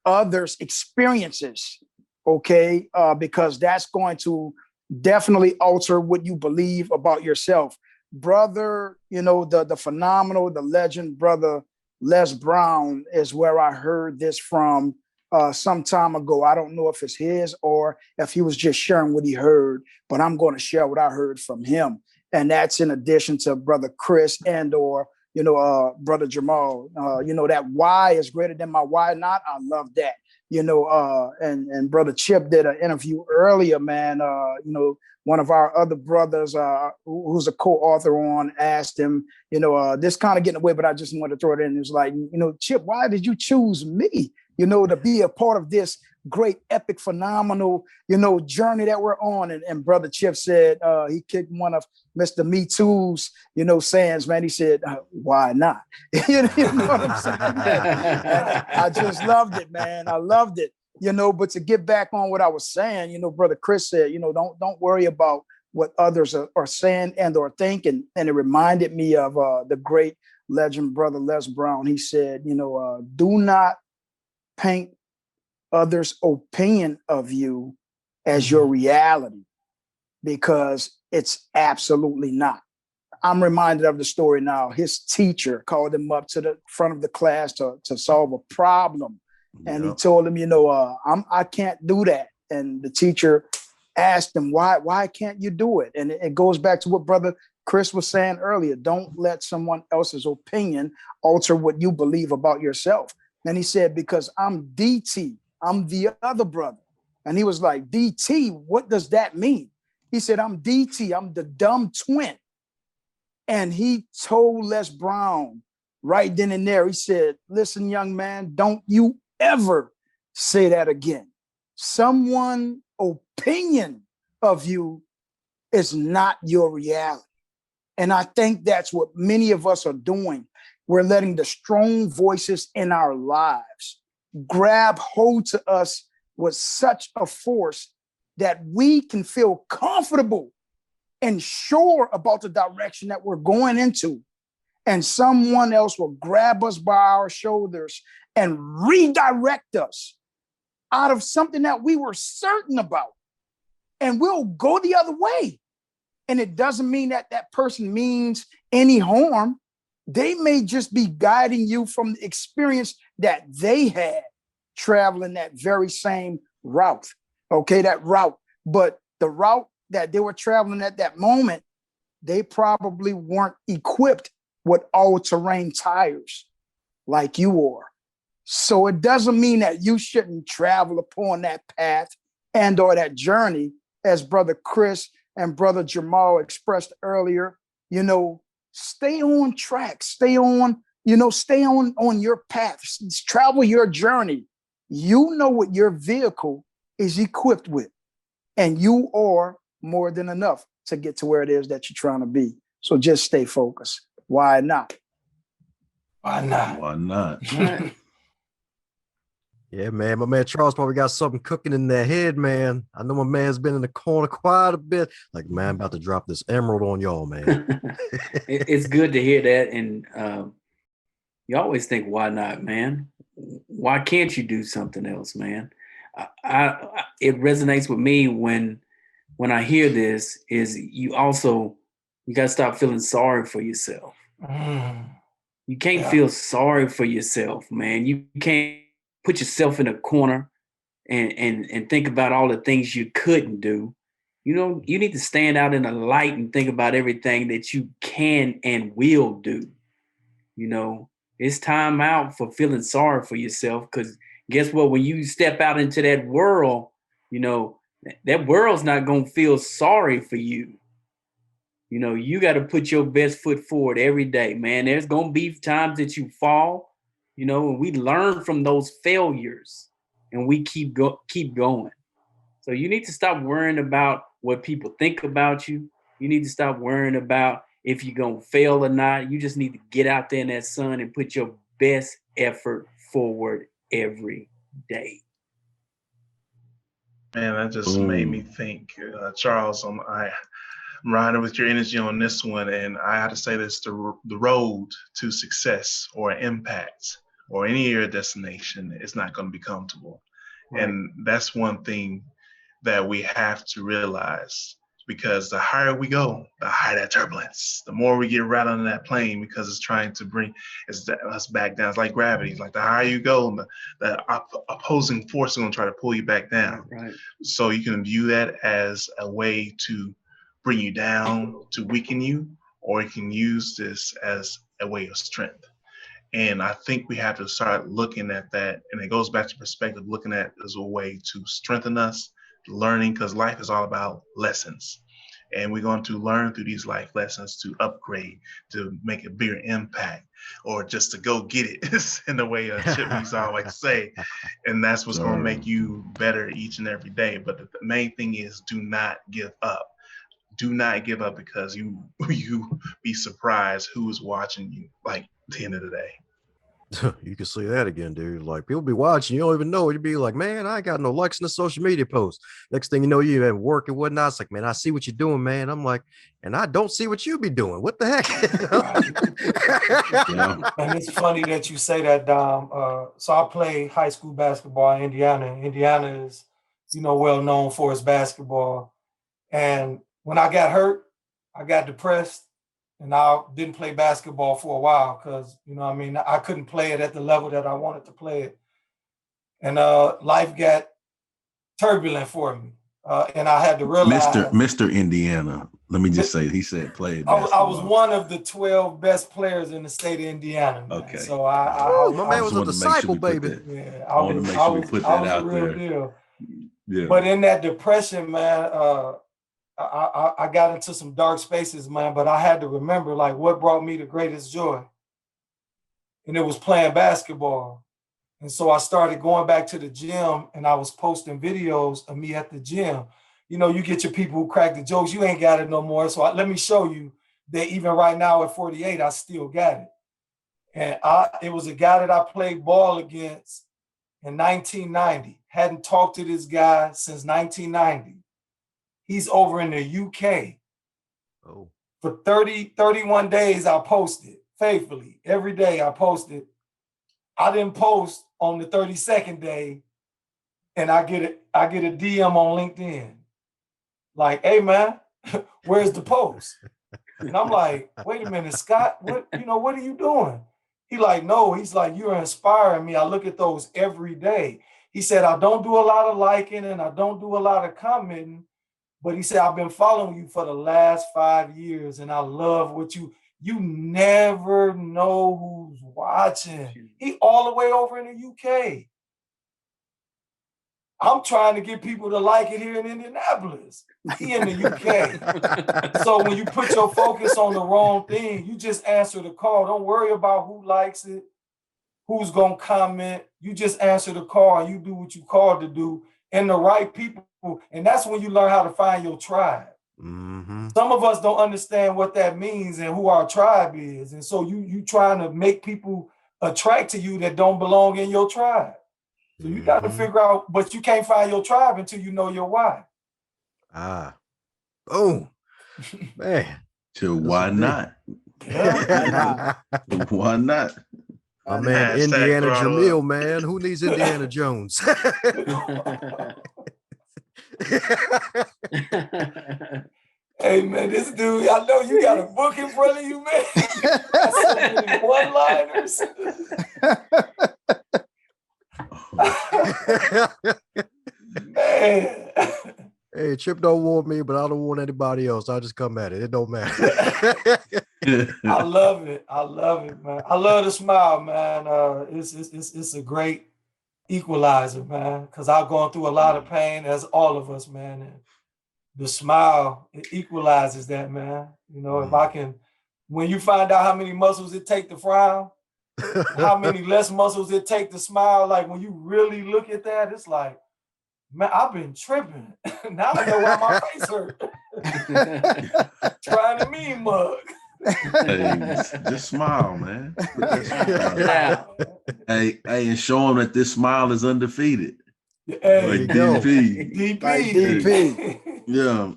others' experiences. Okay, because that's going to definitely alter what you believe about yourself. Brother, the phenomenal, the legend, brother Les Brown is where I heard this from some time ago. I don't know if it's his or if he was just sharing what he heard, but I'm going to share what I heard from him. And that's in addition to brother Chris and or Brother Jeermal, that why is greater than my why not. I love that. And Brother Chip did an interview earlier, man. One of our other brothers who's a co-author on asked him, this kind of getting away, but I just wanted to throw it in. It was like, Chip, why did you choose me, to be a part of this great, epic, phenomenal, journey that we're on? And Brother Chip said he kicked one of Mr. Me Too's, sayings, man. He said, why not? You know what I'm saying? I just loved it, man. I loved it. But to get back on what I was saying, Brother Chris said, don't worry about what others are saying and or thinking. And it reminded me of the great legend, Brother Les Brown. He said, do not paint others' opinion of you as your reality, because it's absolutely not. I'm reminded of the story now. His teacher called him up to the front of the class to solve a problem. And he told him, I can't do that. And the teacher asked him, why can't you do it? And it goes back to what Brother Chris was saying earlier. Don't let someone else's opinion alter what you believe about yourself. And he said, because I'm DT, I'm the other brother. And he was like, DT, what does that mean? He said, I'm DT, I'm the dumb twin. And he told Les Brown right then and there, he said, listen, young man, don't you ever say that again. Someone's opinion of you is not your reality. And I think that's what many of us are doing. We're letting the strong voices in our lives grab hold to us with such a force that we can feel comfortable and sure about the direction that we're going into. And someone else will grab us by our shoulders and redirect us out of something that we were certain about. And we'll go the other way. And it doesn't mean that that person means any harm. They may just be guiding you from the experience that they had traveling that very same route. Okay, that route. But the route that they were traveling at that moment, they probably weren't equipped with all-terrain tires like you are. So it doesn't mean that you shouldn't travel upon that path and or that journey, as Brother Chris and Brother Jeermal expressed earlier. Stay on track, stay on your path, travel your journey. You know what your vehicle is equipped with, and you are more than enough to get to where it is that you're trying to be. So just stay focused. Why not? Why not? Why not? Yeah, man. My man Charles probably got something cooking in their head, man. I know my man's been in the corner quite a bit. Like, man, I'm about to drop this emerald on y'all, man. It's good to hear that. And you always think, why not, man? Why can't you do something else, man? It resonates with me when I hear this, is you got to stop feeling sorry for yourself. You can't feel sorry for yourself, man. You can't put yourself in a corner and think about all the things you couldn't do. You need to stand out in the light and think about everything that you can and will do. It's time out for feeling sorry for yourself, because guess what? When you step out into that world, that world's not going to feel sorry for you. You got to put your best foot forward every day, man. There's going to be times that you fall, and we learn from those failures and we keep going. So you need to stop worrying about what people think about you. You need to stop worrying about if you're going to fail or not. You just need to get out there in that sun and put your best effort forward every day. Man, that just made me think, Charles, I'm riding with your energy on this one. And I have to say this, the road to success or impact or any area destination is not going to be comfortable. Right. And that's one thing that we have to realize, because the higher we go, the higher that turbulence, the more we get right on that plane, because it's trying to bring us back down. It's like gravity. It's like the higher you go, the opposing force is going to try to pull you back down. Right. So you can view that as a way to bring you down, to weaken you, or you can use this as a way of strength. And I think we have to start looking at that. And it goes back to perspective, looking at it as a way to strengthen us, learning, because life is all about lessons. And we're going to learn through these life lessons to upgrade, to make a bigger impact, or just to go get it in the way Chip used to always say. And that's what's going to make you better each and every day. But the main thing is, do not give up. Do not give up, because you be surprised who is watching you, like, at the end of the day. You can see that again, dude. Like, people be watching, you don't even know. You'd be like, man, I ain't got no likes in the social media post. Next thing you know, you at work and whatnot. It's like, man, I see what you're doing, man. I'm like, and I don't see what you be doing. What the heck? And it's funny that you say that, Dom. So I play high school basketball in Indiana. Indiana is, well known for its basketball. And when I got hurt, I got depressed. And I didn't play basketball for a while because, I couldn't play it at the level that I wanted to play it. And life got turbulent for me. And I had to realize. Mr. Indiana, let me just say, he said played basketball. I was one of the 12 best players in the state of Indiana. Man. Okay. So my man was a disciple, baby. Yeah, I want to make sure we put that out there. Deal. Yeah. But in that depression, man, I got into some dark spaces, man, but I had to remember, like, what brought me the greatest joy. And it was playing basketball. And so I started going back to the gym, and I was posting videos of me at the gym. You get your people who crack the jokes. You ain't got it no more. So let me show you that even right now at 48, I still got it. And it was a guy that I played ball against in 1990. Hadn't talked to this guy since 1990. He's over in the UK. Oh. For 31 days, I posted faithfully. Every day I posted. I didn't post on the 32nd day, and I get a DM on LinkedIn. Like, hey man, where's the post? And I'm like, wait a minute, Scott, what are you doing? He's like, you're inspiring me. I look at those every day. He said, I don't do a lot of liking and I don't do a lot of commenting. But he said, I've been following you for the last 5 years, and I love what you never know who's watching. He all the way over in the UK. I'm trying to get people to like it here in Indianapolis. He in the UK. So when you put your focus on the wrong thing, you just answer the call. Don't worry about who likes it, who's going to comment. You just answer the call and you do what you called to do, and the right people. And that's when you learn how to find your tribe. Mm-hmm. Some of us don't understand what that means and who our tribe is. And so you trying to make people attract to you that don't belong in your tribe. So you got to figure out, but you can't find your tribe until you know your why. Oh, man. So why not? Yeah. Why not? My man, Indiana Jeermal, man. Who needs Indiana Jones? Hey man, this dude, I know you got a book in front of you, man. So many one-liners. Man. Hey, Chip don't want me, but I don't want anybody else. I'll just come at it. It don't matter. I love it. I love it, man. I love the smile, man. It's a great equalizer, man, because I've gone through a lot of pain, as all of us, man. And the smile, it equalizes that, man. If I can, when you find out how many muscles it take to frown, how many less muscles it take to smile, like when you really look at that, it's like, man, I've been tripping. Now I know why my face hurt. Trying to mean mug. Hey, just smile, man. Yeah. Hey, and show them that this smile is undefeated. Hey, like DP. DP. Yeah.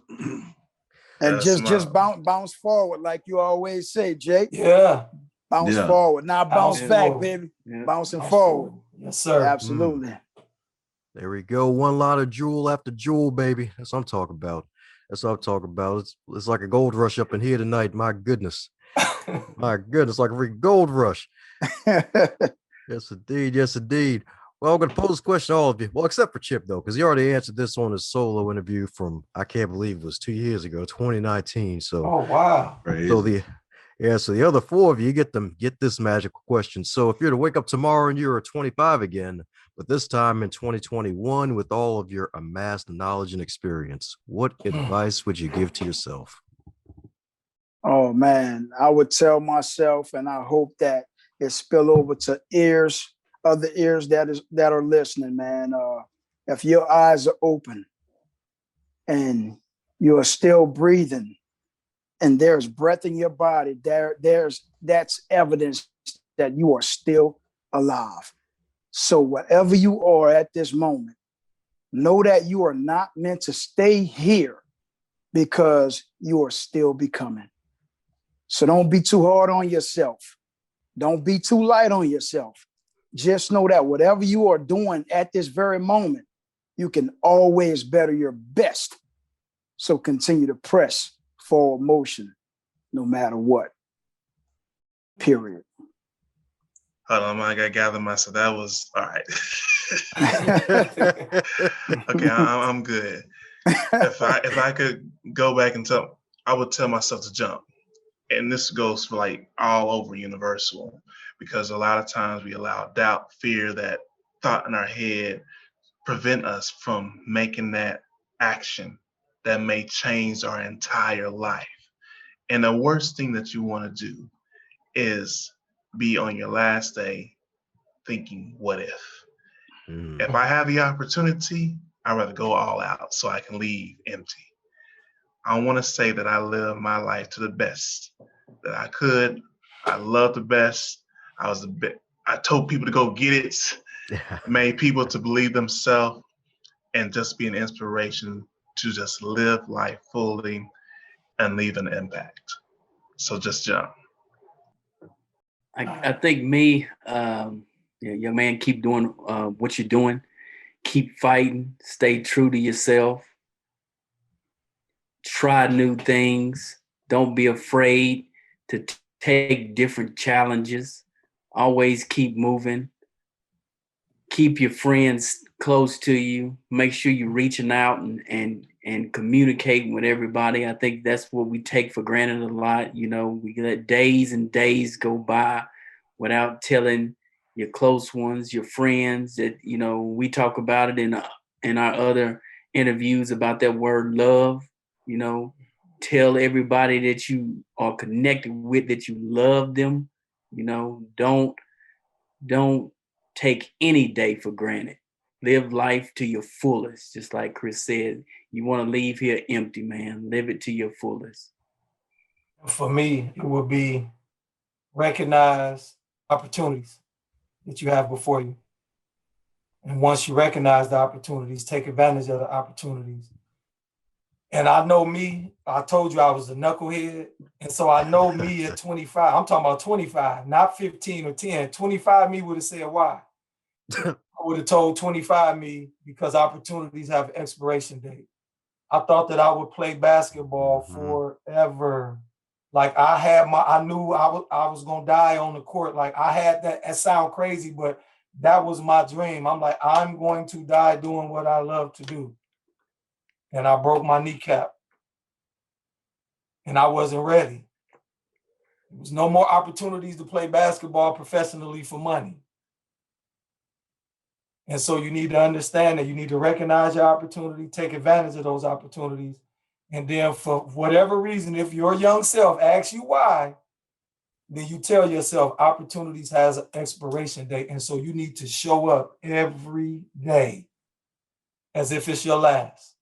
And just bounce forward, like you always say, Jake. Yeah. Bounce forward. Now bounce back, forward. Baby. Yeah. Bouncing forward. Yes, sir. Absolutely. There we go. One lot of jewel after jewel, baby. That's what I'm talking about. It's like a gold rush up in here tonight. My goodness. My goodness, like a freaking gold rush. Yes, indeed. Yes, indeed. Well, I'm going to pose this question to all of you. Well, except for Chip, though, because he already answered this on his solo interview from, I can't believe it was 2 years ago, 2019. So, oh, wow. So Yeah, so the other four of you get this magical question. So if you're to wake up tomorrow and you're 25 again, but this time in 2021 with all of your amassed knowledge and experience, what advice would you give to yourself? Oh man, I would tell myself, and I hope that it spill over to other ears that are listening, man. If your eyes are open and you are still breathing, and there's breath in your body, that's evidence that you are still alive. So wherever you are at this moment, know that you are not meant to stay here because you are still becoming. So don't be too hard on yourself. Don't be too light on yourself. Just know that whatever you are doing at this very moment, you can always better your best. So continue to press forward motion no matter what. Period. Hold on, I gotta gather myself. That was all right. Okay, I'm good. If I could go back and I would tell myself to jump. And this goes for like all over universal, because a lot of times we allow doubt, fear, that thought in our head prevent us from making that action that may change our entire life. And the worst thing that you want to do is be on your last day thinking, what if? If I have the opportunity, I'd rather go all out so I can leave empty. I want to say that I lived my life to the best that I could. I loved the best. I told people to go get it, made people to believe themselves, and just be an inspiration to just live life fully and leave an impact. So just jump. I think young man, keep doing what you're doing. Keep fighting. Stay true to yourself. Try new things. Don't be afraid to take different challenges. Always keep moving. Keep your friends close to you. Make sure you're reaching out and communicating with everybody. I think that's what we take for granted a lot. You know, we let days and days go by without telling your close ones, your friends, that, you know, we talk about it in our other interviews about that word love. You know, tell everybody that you are connected with that you love them. You know, don't take any day for granted. Live life to your fullest. Just like Chris said, you want to leave here empty, man. Live it to your fullest. For me, it would be recognize opportunities that you have before you. And once you recognize the opportunities, take advantage of the opportunities. And I know me, I told you I was a knucklehead. And so I know me at 25, I'm talking about 25, not 15 or 10. 25 me would have said, why? I would have told 25 me because opportunities have an expiration date. I thought that I would play basketball forever. Like I knew I was going to die on the court. Like I had that, it sound crazy, but that was my dream. I'm like, I'm going to die doing what I love to do. And I broke my kneecap. And I wasn't ready. There was no more opportunities to play basketball professionally for money. And so you need to understand that you need to recognize your opportunity, take advantage of those opportunities. And then for whatever reason, if your young self asks you why, then you tell yourself opportunities has an expiration date. And so you need to show up every day as if it's your last.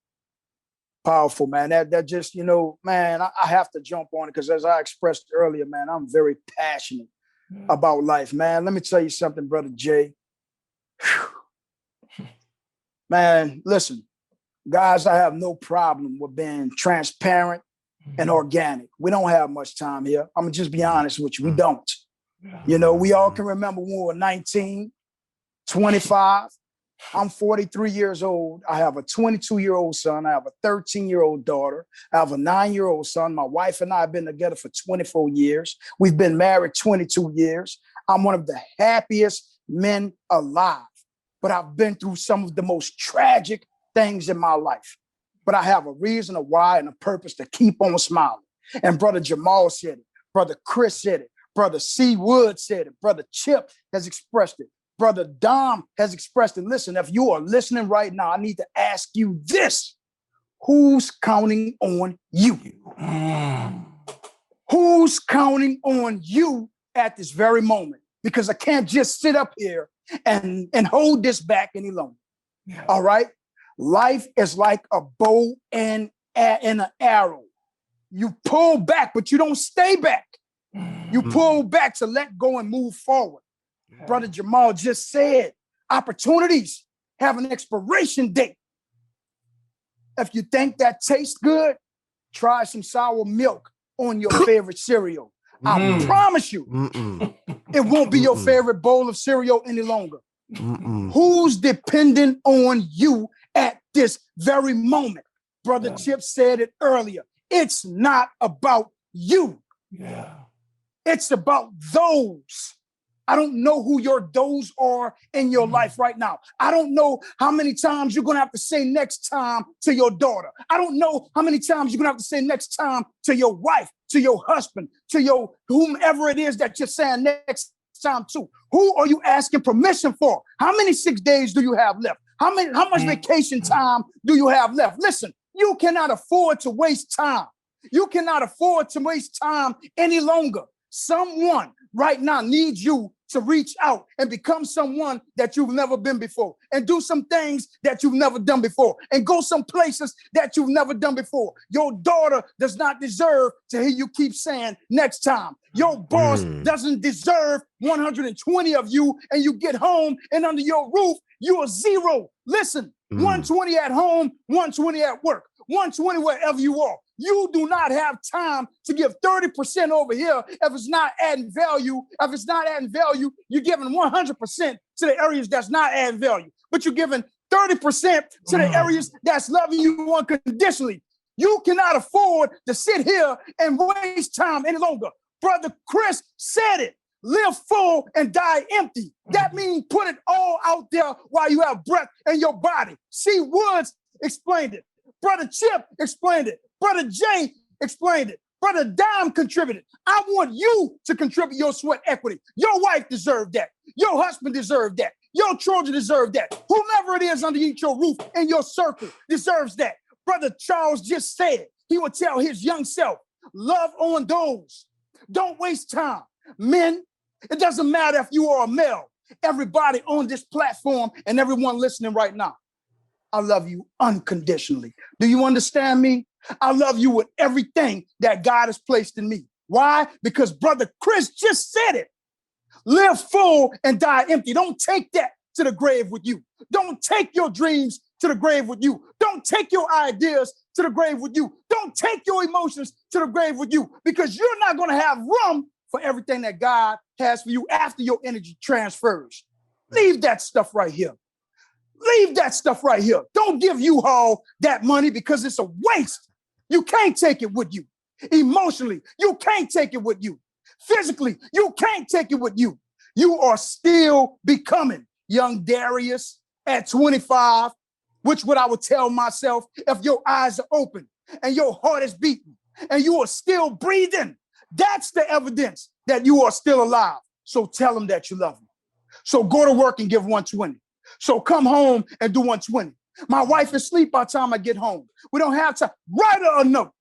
Powerful, man. That just, you know, man, I have to jump on it because as I expressed earlier, man, I'm very passionate about life, man. Let me tell you something, Brother Jay. Man, listen, guys, I have no problem with being transparent and organic. We don't have much time here. I'm gonna just be honest with you. We don't. You know, we all can remember when we were 19, 25. I'm 43 years old. I have a 22-year-old son. I have a 13-year-old daughter. I have a 9-year-old son. My wife and I have been together for 24 years. We've been married 22 years. I'm one of the happiest men alive. But I've been through some of the most tragic things in my life. But I have a reason, a why, and a purpose to keep on smiling. And Brother Jeermal said it. Brother Chris said it. Brother C. Wood said it. Brother Chip has expressed it. Brother Dom has expressed it. Listen, if you are listening right now, I need to ask you this. Who's counting on you? Who's counting on you at this very moment? Because I can't just sit up here and hold this back any longer. Yeah. All right? Life is like a bow and an arrow. You pull back, but you don't stay back. You pull back to let go and move forward. Yeah. Brother Jeermal just said, opportunities have an expiration date. If you think that tastes good, try some sour milk on your favorite cereal. I promise you, it won't be your favorite bowl of cereal any longer. Who's dependent on you at this very moment? Brother Chip said it earlier. It's not about you. Yeah. It's about those. I don't know who your those are in your life right now. I don't know how many times you're going to have to say next time to your daughter. I don't know how many times you're going to have to say next time to your wife, to your husband, to your whomever it is that you're saying next time to. Who are you asking permission for? How many 6 days do you have left? How much vacation time do you have left? Listen, you cannot afford to waste time. You cannot afford to waste time any longer. Someone right now needs you to reach out and become someone that you've never been before, and do some things that you've never done before, and go some places that you've never done before. Your daughter does not deserve to hear you keep saying next time. Your boss doesn't deserve 120 of you, and you get home and under your roof, you are zero. Listen, 120 at home, 120 at work, 120 wherever you are. You do not have time to give 30% over here if it's not adding value. If it's not adding value, you're giving 100% to the areas that's not adding value. But you're giving 30% to the areas that's loving you unconditionally. You cannot afford to sit here and waste time any longer. Brother Chris said it. Live full and die empty. That means put it all out there while you have breath in your body. C. Woods explained it. Brother Chip explained it. Brother Jay explained it. Brother Dom contributed. I want you to contribute your sweat equity. Your wife deserved that. Your husband deserved that. Your children deserve that. Whomever it is underneath your roof in your circle deserves that. Brother Charles just said he would tell his young self, love on those. Don't waste time. Men, it doesn't matter if you are a male. Everybody on this platform and everyone listening right now, I love you unconditionally. Do you understand me? I love you with everything that God has placed in me. Why? Because Brother Chris just said it. Live full and die empty. Don't take that to the grave with you. Don't take your dreams to the grave with you. Don't take your ideas to the grave with you. Don't take your emotions to the grave with you, because you're not going to have room for everything that God has for you after your energy transfers. Leave that stuff right here. Leave that stuff right here. Don't give U-Haul that money, because it's a waste. You can't take it with you. Emotionally, you can't take it with you. Physically, you can't take it with you. You are still becoming young Darius at 25, which what I would tell myself, if your eyes are open and your heart is beating and you are still breathing, that's the evidence that you are still alive. So tell them that you love them. So go to work and give 120. So come home and do 120. My wife is asleep by the time I get home. We don't have to write her a note.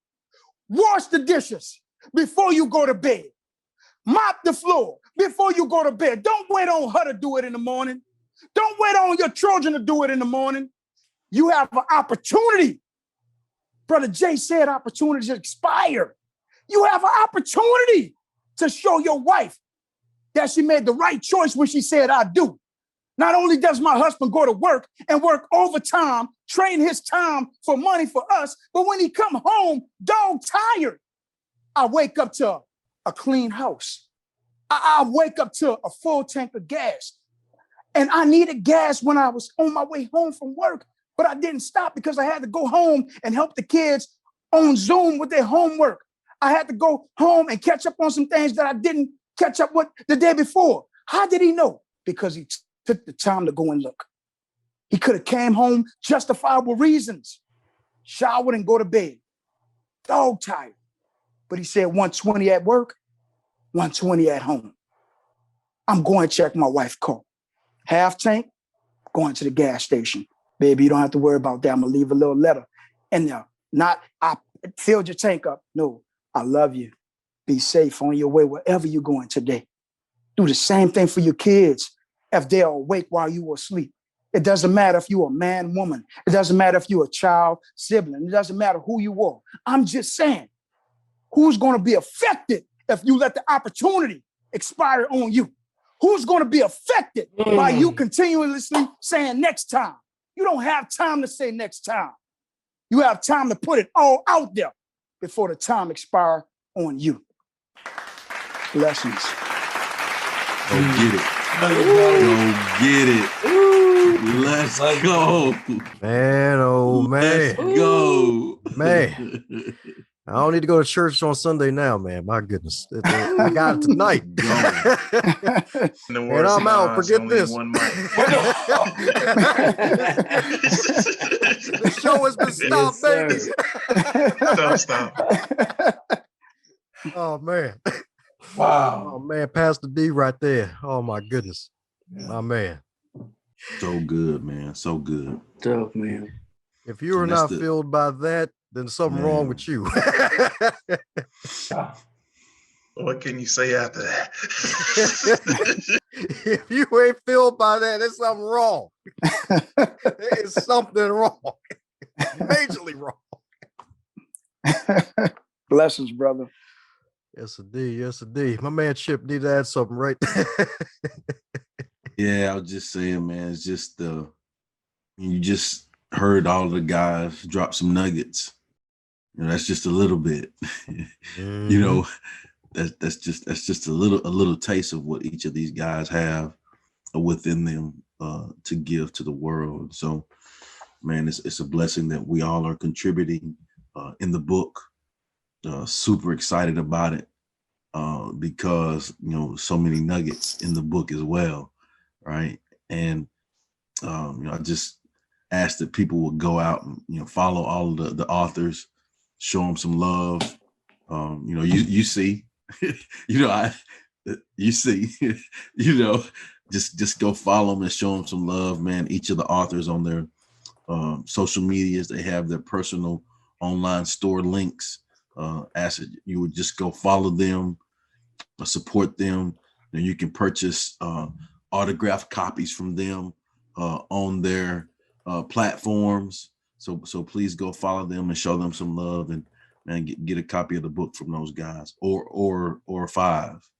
Wash the dishes before you go to bed. Mop the floor before you go to bed. Don't wait on her to do it in the morning. Don't wait on your children to do it in the morning. You have an opportunity. Brother Jay said opportunities expire. You have an opportunity to show your wife that she made the right choice when she said, I do. Not only does my husband go to work and work overtime, train his time for money for us, but when he come home, dog tired, I wake up to a clean house. I wake up to a full tank of gas. And I needed gas when I was on my way home from work, but I didn't stop because I had to go home and help the kids on Zoom with their homework. I had to go home and catch up on some things that I didn't catch up with the day before. How did he know? Because he took the time to go and look. He could have came home justifiable reasons, showered and go to bed, dog tired. But he said 120 at work, 120 at home. I'm going to check my wife's car. Half tank, going to the gas station. Baby, you don't have to worry about that. I'm going to leave a little letter in there. Not, I filled your tank up. No, I love you. Be safe on your way wherever you're going today. Do the same thing for your kids if they're awake while you were asleep. It doesn't matter if you're a man, woman. It doesn't matter if you're a child, sibling. It doesn't matter who you are. I'm just saying, who's going to be affected if you let the opportunity expire on you? Who's going to be affected by you continuously saying next time? You don't have time to say next time. You have time to put it all out there before the time expires on you. Blessings. Go get it. Go get it. Let's go. Man, oh man. Let's go. Man. I don't need to go to church on Sunday now, man. My goodness. I got it tonight. And I'm out. Forget this. The show has been stopped, baby. Stop. Oh, man. Wow. Oh, man. Pastor D right there. Oh, my goodness. My man. So good, man. So good. Tough, man. If you are not filled by that, then something wrong with you. What can you say after that? If you ain't filled by that, there's something wrong. There is something wrong. Majorly wrong. Blessings, brother. Yes, indeed. Yes, indeed. My man Chip need to add something, right? Yeah, I was just saying, man, it's just you just heard all the guys drop some nuggets. You know, that's just a little bit. You know, that's just a little taste of what each of these guys have within them to give to the world. So, man, it's a blessing that we all are contributing in the book. Super excited about it because you know so many nuggets in the book as well, right? And you know, I just ask that people will go out and follow all of the authors, show them some love. You know, you see, you see, just go follow them and show them some love, man. Each of the authors on their social medias, they have their personal online store links. Ask that you would just go follow them, support them. And you can purchase autographed copies from them on their platforms. So please go follow them and show them some love and get a copy of the book from those guys or 5.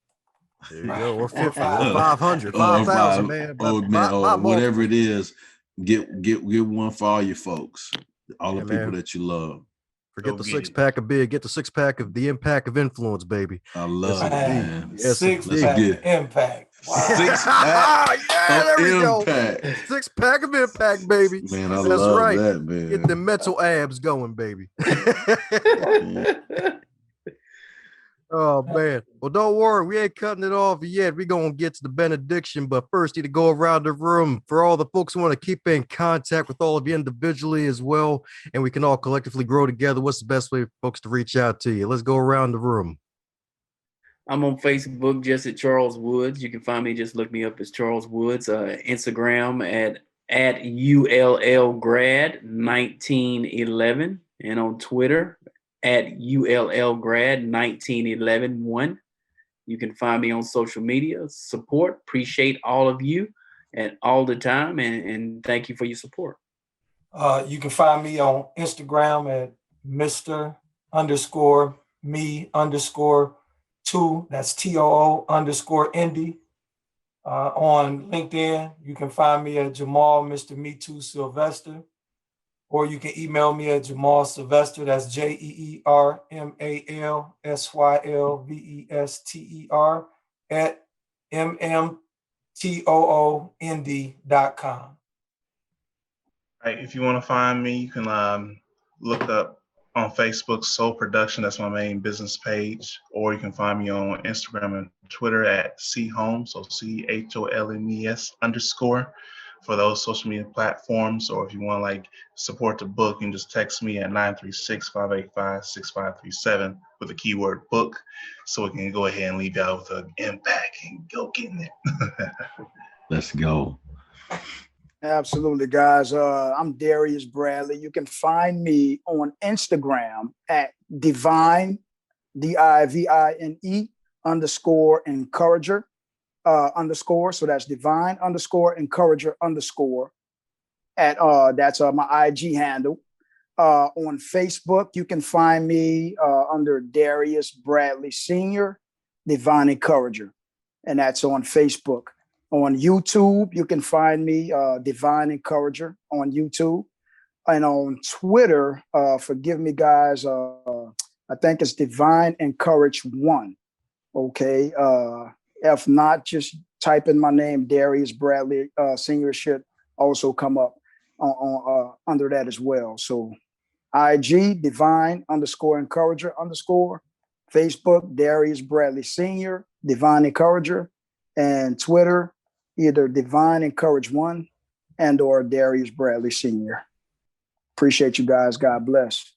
There you go, or 50, or 500, 5,000, man. Or whatever it is, get one for all your folks, all the people that you love. Forget the 6-pack of beer. Get the 6-pack of the impact of influence, baby. I love it, man. Yes, 6-pack impact. Wow. 6-pack there we impact. Go. 6-pack of impact, baby. Man, that's love right. That, man. Get the mental abs going, baby. Oh, man. Well, don't worry. We ain't cutting it off yet. We're going to get to the benediction. But first, need to go around the room for all the folks who want to keep in contact with all of you individually as well. And we can all collectively grow together. What's the best way for folks to reach out to you? Let's go around the room. I'm on Facebook, just at Charles Woods. You can find me. Just look me up as Charles Woods. Instagram at ULLgrad1911. And on Twitter, at ULLgrad1911-1. You can find me on social media. Support. Appreciate all of you and all the time. And thank you for your support. You can find me on Instagram at Mr_me_2. That's TOO_Indy. On LinkedIn, you can find me at Jeermal Mr. Me Too Sylvester. Or you can email me at Jeermal Sylvester, that's JeermalSylvester at mmtoond.com. Right, if you want to find me, you can look up on Facebook Soul Production. That's my main business page. Or you can find me on Instagram and Twitter at Holmes, so CHOLMES_. for those social media platforms. Or if you want to like support the book, you can just text me at 936-585-6537 with the keyword book, so we can go ahead and leave you out with an impact and go getting it. Let's go. Absolutely, guys. I'm Darius Bradley. You can find me on Instagram at Divine, DIVINE _ encourager _ So that's Divine _ encourager _ at that's my IG handle. On Facebook, you can find me under Darius Bradley Sr, Divine Encourager, and that's on Facebook. On YouTube, you can find me Divine Encourager on YouTube. And on Twitter, forgive me, guys, I think it's Divine Encourage 1. Okay. If not, just type in my name, Darius Bradley Sr. should also come up on under that as well. So IG, Divine _ encourager _ Facebook, Darius Bradley Sr, Divine Encourager, and Twitter, either Divine Encourage 1 or Darius Bradley Sr. Appreciate you guys. God bless.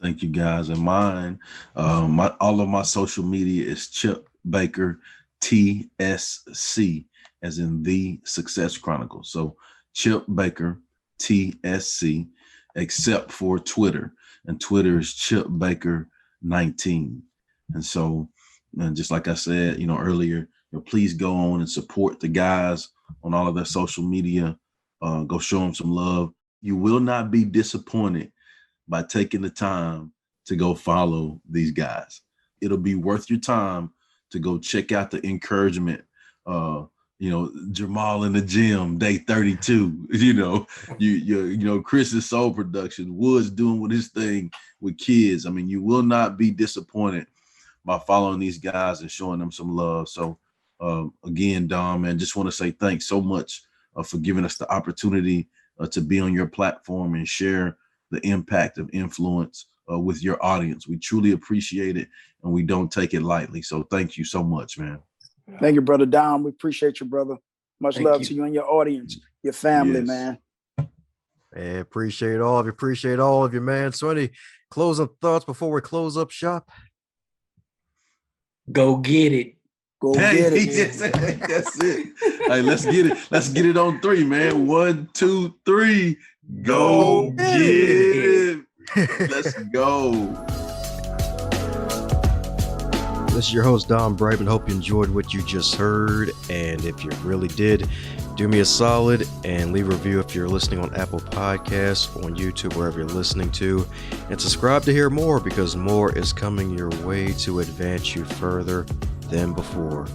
Thank you, guys. And mine, all of my social media is Chip Baker TSC, as in The Success Chronicles. So Chip Baker TSC, except for Twitter, and Twitter is Chip Baker 19. And so, and just like I said, earlier, please go on and support the guys on all of their social media. Go show them some love. You will not be disappointed by taking the time to go follow these guys. It'll be worth your time to go check out the encouragement. Jeermal in the gym, day 32. Chris's Soul Production, Woods doing with his thing with kids. I mean, you will not be disappointed by following these guys and showing them some love. So again, Dom, man, just want to say thanks so much for giving us the opportunity to be on your platform and share the impact of influence with your audience. We truly appreciate it, and we don't take it lightly. So thank you so much, man. Thank you, Brother Dom. We appreciate you, brother. Much Thank love you. to you and your audience, your family, Yes. man. Hey, appreciate all of you. Appreciate all of you, man. So any closing thoughts before we close up shop? Go get it. Go Hey, get it. that's it. Hey, let's get it. Let's get it on 3, man. 1, 2, 3. Go get it. Let's go. This is your host, Don Brightman. Hope you enjoyed what you just heard. And if you really did, do me a solid and leave a review if you're listening on Apple Podcasts, on YouTube, wherever you're listening to. And subscribe to hear more, because more is coming your way to advance you further than before.